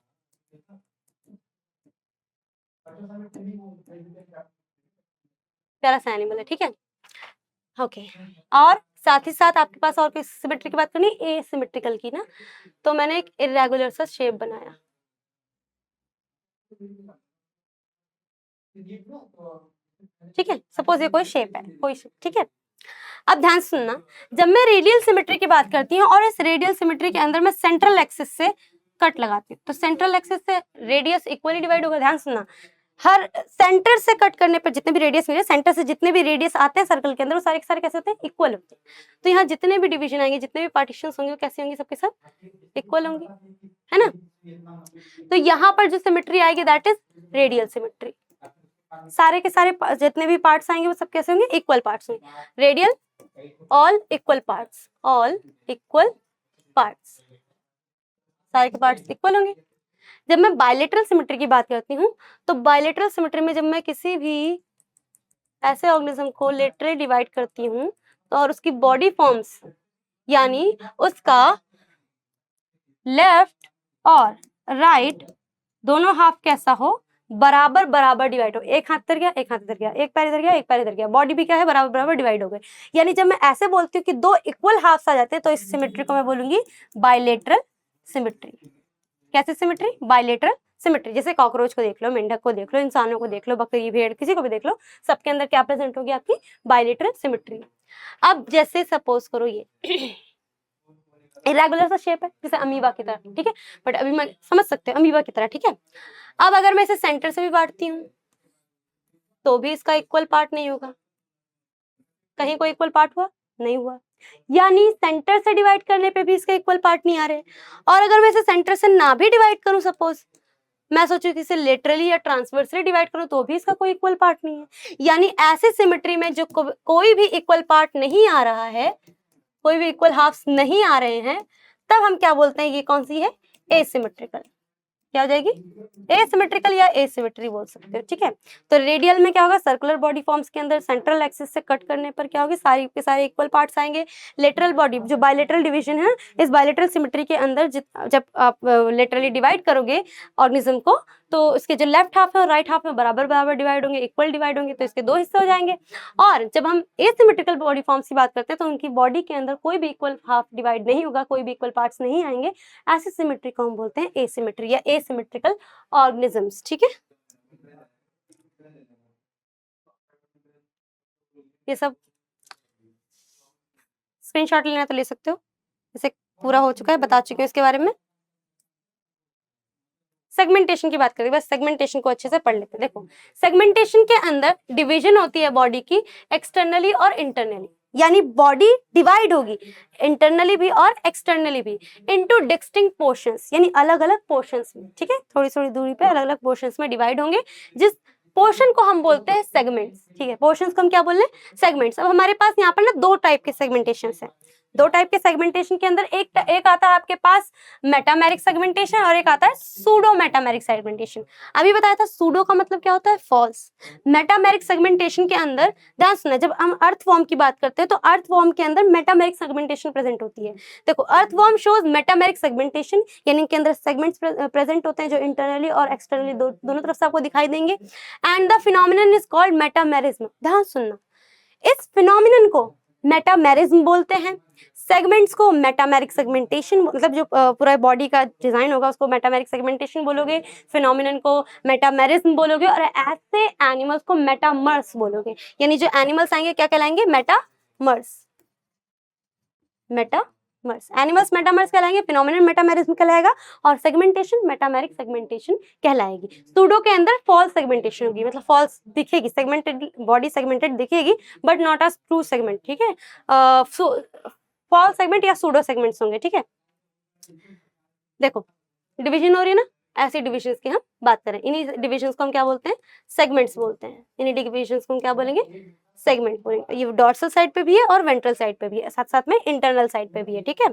प्यारा सा एनिमल है, ठीक है, ओके। और साथ ही साथ आपके पास और कोई सिमेट्री की बात करनी, एसिमेट्रिकल की ना, तो मैंने एक इरेगुलर सा शेप बनाया, ठीक है, सपोज ये कोई शेप है, कोई शेप, ठीक है। अब ध्यान सुनना, जब मैं रेडियल सिमेट्री की बात करती हूँ और इस रेडियल सिमेट्री के अंदर मैं सेंट्रल एक्सिस से कट लगाती हूँ, तो सेंट्रल एक्सिस से रेडियस इक्वली डिवाइड होगा। ध्यान सुनना, हर सेंटर से कट करने पर जितने भी रेडियस मिले, सेंटर से जितने भी रेडियस आते हैं सर्कल के अंदर, वो सारे के सारे कैसे होते हैं? इक्वल होते हैं। तो यहाँ जितने भी डिवीजन आएंगे, जितने भी पार्टीशन होंगे, वो कैसे होंगे? सबके सब इक्वल होंगे, है ना। तो यहाँ पर जो सिमेट्री आएगी दैट इज रेडियल सिमेट्री। सारे के सारे जितने भी पार्ट्स आएंगे वो सब कैसे होंगे? इक्वल पार्ट्स होंगे। Radial all equal parts, all equal parts, सारे के पार्ट्स इक्वल होंगे। जब मैं बायलेटरल सिमेट्री की बात करती हूँ, तो बायलेटरल सिमेट्री में जब मैं किसी भी ऐसे ऑर्गेनिज्म को लेटरली डिवाइड करती हूँ, तो और उसकी बॉडी फॉर्म्स, यानी उसका लेफ्ट और राइट दोनों हाफ कैसा हो? बराबर बराबर डिवाइड हो, एक हाथ इधर गया, एक हाथ इधर गया, एक पैर इधर गया, एक पैर इधर गया, बॉडी भी क्या है? बराबर बराबर डिवाइड हो गए। यानी जब मैं ऐसे बोलती हूँ कि दो इक्वल हाफ्स आ जाते हैं, तो इस सिमेट्री को मैं बोलूंगी बायलेटरल सिमेट्री। कैसे सिमेट्री? Bilateral symmetry. जैसे कॉकरोच को देख लो, मेंढक को देख लो, इंसानों को देख लो, बकरी, भेड़, किसी को भी देख लो, सबके अंदर क्या प्रेजेंट होगी? आपकी बायलेटरल सिमेट्री। अब जैसे सपोज करो ये इरेगुलर सा शेप है, जैसे अमीबा की तरह, ठीक है, बट अभी मैं समझ सकते हो अमीबा की तरह, ठीक है। अब अगर मैं इसे सेंटर से भी बांटती हूँ तो भी इसका इक्वल पार्ट नहीं होगा, कहीं कोई इक्वल पार्ट हुआ? नहीं हुआ। यानी सेंटर से डिवाइड करने पे भी इसके इक्वल पार्ट नहीं आ रहे। और अगर मैं इसे सेंटर से ना भी डिवाइड करूं, सपोज मैं सोचूं कि इसे लेटरली या ट्रांसवर्सली डिवाइड करूं, तो भी इसका कोई इक्वल पार्ट नहीं है। यानी ऐसे सिमेट्री में जो कोई भी इक्वल पार्ट नहीं आ रहा है, कोई भी इक्वल हाफ्स नहीं आ रहे हैं, तब हम क्या बोलते हैं? ये कौन सी है? एसिमेट्रिकल। क्या हो जाएगी? एसिमेट्रिकल या एसिमेट्री बोल सकते हो, ठीक है। तो रेडियल में क्या होगा? सर्कुलर बॉडी फॉर्म्स के अंदर सेंट्रल एक्सिस से कट करने पर क्या होगी? सारी के सारे इक्वल पार्ट्स आएंगे। लेटरल बॉडी, जो बायलेटरल डिवीजन है, इस बायलेटरल सिमेट्री के अंदर जब आप लेटरली डिवाइड करोगे ऑर्गेनिज्म को, तो इसके जो लेफ्ट हाफ है और राइट हाफ में बराबर बराबर डिवाइड होंगे, इक्वल डिवाइड होंगे, तो इसके दो हिस्से हो जाएंगे। और जब हम एसिमेट्रिकल बॉडी फॉर्म्स की बात करते हैं, तो उनकी बॉडी के अंदर कोई भी इक्वल हाफ डिवाइड नहीं होगा, कोई भी इक्वल पार्ट्स नहीं आएंगे। ऐसी सिमेट्री को हम बोलते हैं एसिमेट्री या एसिमेट्रिकल ऑर्गेनिजम्स, ठीक है। ये सब स्क्रीनशॉट लेना तो ले सकते हो, जैसे पूरा हो चुका है, बता चुके हैं इसके बारे में। सेगमेंटेशन की बात करें, बस सेगमेंटेशन को अच्छे से पढ़ लेते हैं। देखो, सेगमेंटेशन के अंदर डिवीजन होती है बॉडी की एक्सटर्नली और इंटरनली, यानी बॉडी डिवाइड होगी इंटरनली भी और एक्सटर्नली भी इनटू डिस्टिंक्ट पोर्शंस, यानी अलग अलग पोर्शंस में, ठीक है, थोड़ी थोड़ी दूरी पे अलग अलग पोर्शंस में डिवाइड होंगे। जिस पोर्शन को हम बोलते हैं सेगमेंट्स, ठीक है, पोर्शंस को हम क्या बोल रहे हैं, सेगमेंट्स। अब हमारे पास यहाँ पर ना दो टाइप के सेगमेंटेशन है। दो टाइप के सेगमेंटेशन के अंदर एक आता है आपके पास मेटामेरिक सेगमेंटेशन और एक आता है सूडो मेटामेरिक सेगमेंटेशन। अभी बताया था सूडो का मतलब क्या होता है, फॉल्स। मेटामेरिक सेगमेंटेशन के अंदर ध्यान सुनना, जब हम अर्थवॉर्म की बात करते हैं तो अर्थवॉर्म के अंदर मेटामेरिक सेगमेंटेशन प्रेजेंट होती है। देखो अर्थवॉर्म शोज मेटामेरिक सेगमेंटेशन, यानी इनके अंदर सेगमेंट्स प्रेजेंट होते हैं जो इंटरनली और एक्सटर्नली दोनों तरफ से आपको दिखाई देंगे। And the phenomenon is called metamerism. ध्यान सुनना, इस फिनोमिनन को मेटामेरिज्म बोलते हैं, सेगमेंट्स को मेटामेरिक सेगमेंटेशन, मतलब जो पूरा बॉडी का डिजाइन होगा उसको मेटामेरिक सेगमेंटेशन बोलोगे, फिनोमिनन को मेटामेरिज्म बोलोगे, और ऐसे एनिमल्स को मेटामर्स बोलोगे। यानी जो एनिमल्स आएंगे क्या कहलाएंगे, मेटामर्स। एनिमल्स मेटामर्स कहलाएंगे, फिनोमिनन मेटामेरिज्म कहलाएगा और सेगमेंटेशन मेटामेरिक सेगमेंटेशन कहलाएगी। सूडो के अंदर फॉल्स सेगमेंटेशन होगी, मतलब फॉल्स दिखेगी, सेगमेंटेड बॉडी सेगमेंटेड दिखेगी but not a true segment, ठीक है, फॉल्स सेगमेंट या सूडो सेगमेंट्स होंगे, ठीक है। देखो डिवीजन हो रही है ना, ऐसे डिविजन्स की हम बात करें, इन्हीं डिविजन्स को हम क्या बोलते हैं, सेगमेंट्स बोलते हैं। इन्हीं डिविजन्स को हम क्या बोलेंगे, सेगमेंट बोलेंगे। ये डॉर्सल साइड पे भी है और वेंट्रल साइड पे भी है, साथ साथ में इंटरनल साइड पे भी है, ठीक है।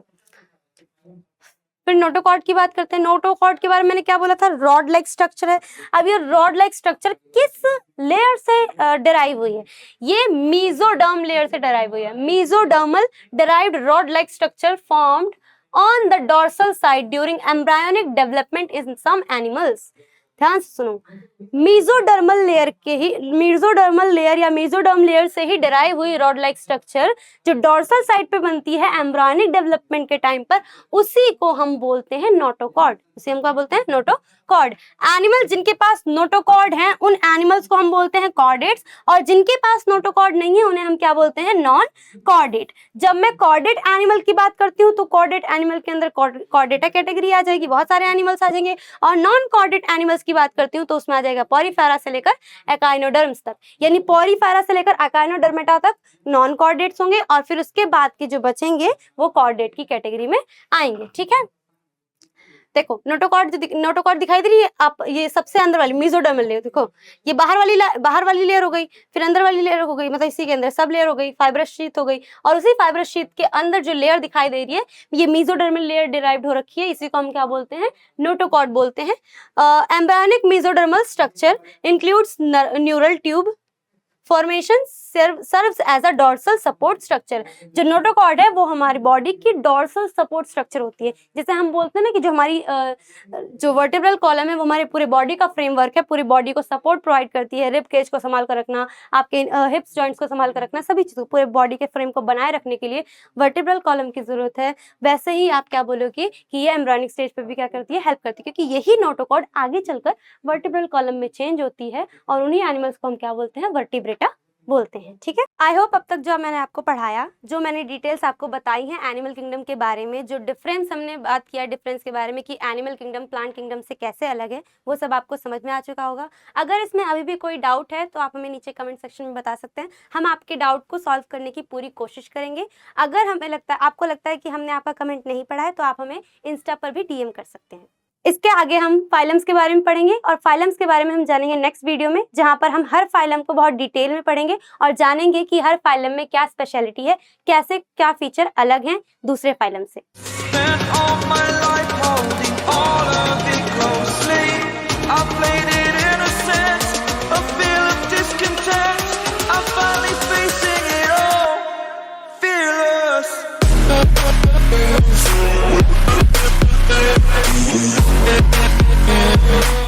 फिर नोटोकॉर्ड की बात करते हैं। नोटोकॉर्ड के बारे में मैंने क्या बोला था, रॉड लाइक स्ट्रक्चर है। अब ये रॉड लाइक स्ट्रक्चर किस लेयर से डिराइव हुई है, ये मेसोडर्म लेयर से डिराइव हुई है। Mesodermal derived rod like structure formed on the dorsal side during embryonic development in some animals. ध्यान से सुनो, मेसोडर्मल लेयर के ही, मेसोडर्मल लेयर या मेसोडर्म लेयर से ही डिराइव हुई रॉड लाइक स्ट्रक्चर जो डॉर्सल साइड पे बनती है एम्ब्रायोनिक डेवलपमेंट के टाइम पर, उसी को हम बोलते हैं नोटोकॉर्ड। उसे हम क्या बोलते हैं, नोटोकॉर्ड। एनिमल जिनके पास नोटोकॉर्ड हैं उन एनिमल्स को हम बोलते हैं कॉर्डेट्स, और जिनके पास नोटोकॉर्ड नहीं है उन्हें हम क्या बोलते हैं, नॉन कॉर्डेट। जब मैं कॉर्डेट एनिमल की बात करती हूँ तो कॉर्डेट एनिमल के अंदर कॉर्डेटा कैटेगरी आ जाएगी, बहुत सारे एनिमल्स आ जाएंगे, और नॉन कॉर्डेट एनिमल्स की बात करती हूँ तो उसमें आ जाएगा पॉरीफेरा से लेकर एकाइनोडर्म्स तक, यानी पॉरीफेरा से लेकर एकाइनोडर्मेटा तक नॉन कॉर्डेट्स होंगे, और फिर उसके बाद के जो बचेंगे वो कॉर्डेट की कैटेगरी में आएंगे, ठीक है। देखो नोटोकॉर्ड दिखाई दे रही है आप, ये सबसे अंदर वाली मेसोडर्मल लेयर, देखो ये बाहर वाली लेयर हो गई, फिर अंदर वाली लेयर हो गई, मतलब इसी के अंदर सब लेयर हो गई, फाइब्रस शीथ हो गई, और उसी फाइब्रस शीथ के अंदर जो लेयर दिखाई दे रही है ये मेसोडर्मल लेयर डिराइव्ड हो रखी है, इसी को हम क्या बोलते हैं, नोटोकॉर्ड बोलते हैं। Embryonic mesodermal structure includes neural tube formation serves as a dorsal support structure. जो नोटोकॉर्ड है वो हमारी बॉडी की डॉर्सल सपोर्ट स्ट्रक्चर होती है, जैसे हम बोलते हैं ना कि जो हमारी जो वर्टेब्रल कॉलम है वो हमारे पूरे बॉडी का फ्रेमवर्क है, पूरी बॉडी को सपोर्ट प्रोवाइड करती है, रिब केज को संभाल कर रखना, आपके हिप्स जॉइंट्स को संभाल कर रखना, सभी चीज़ों पूरे बॉडी के फ्रेम को बनाए रखने के लिए वर्टेब्रल कॉलम की जरूरत है। वैसे ही आप क्या बोलोगे कि ये एम्ब्रायोनिक स्टेज पे भी क्या करती है, हेल्प करती है, क्योंकि यही नोटोकॉर्ड आगे चलकर वर्टेब्रल कॉलम में चेंज होती है, और उन्हीं एनिमल्स को हम क्या बोलते हैं, वर्टिब्रेटा बोलते हैं, ठीक है। आई होप अब तक जो मैंने आपको पढ़ाया, जो मैंने डिटेल्स आपको बताई हैं एनिमल किंगडम के बारे में, जो डिफरेंस हमने बात किया डिफरेंस के बारे में कि एनिमल किंगडम प्लांट किंगडम से कैसे अलग है, वो सब आपको समझ में आ चुका होगा। अगर इसमें अभी भी कोई डाउट है तो आप हमें नीचे कमेंट सेक्शन में बता सकते हैं, हम आपके डाउट को सॉल्व करने की पूरी कोशिश करेंगे। अगर आपको लगता है कि हमने आपका कमेंट नहीं पढ़ा है तो आप हमें इंस्टा पर भी DM कर सकते हैं। इसके आगे हम फाइलम्स के बारे में पढ़ेंगे, और फाइलम्स के बारे में हम जानेंगे नेक्स्ट वीडियो में, जहां पर हम हर फाइलम को बहुत डिटेल में पढ़ेंगे और जानेंगे कि हर फाइलम में क्या स्पेशलिटी है, कैसे क्या फीचर अलग हैं दूसरे फाइलम से। Yeah.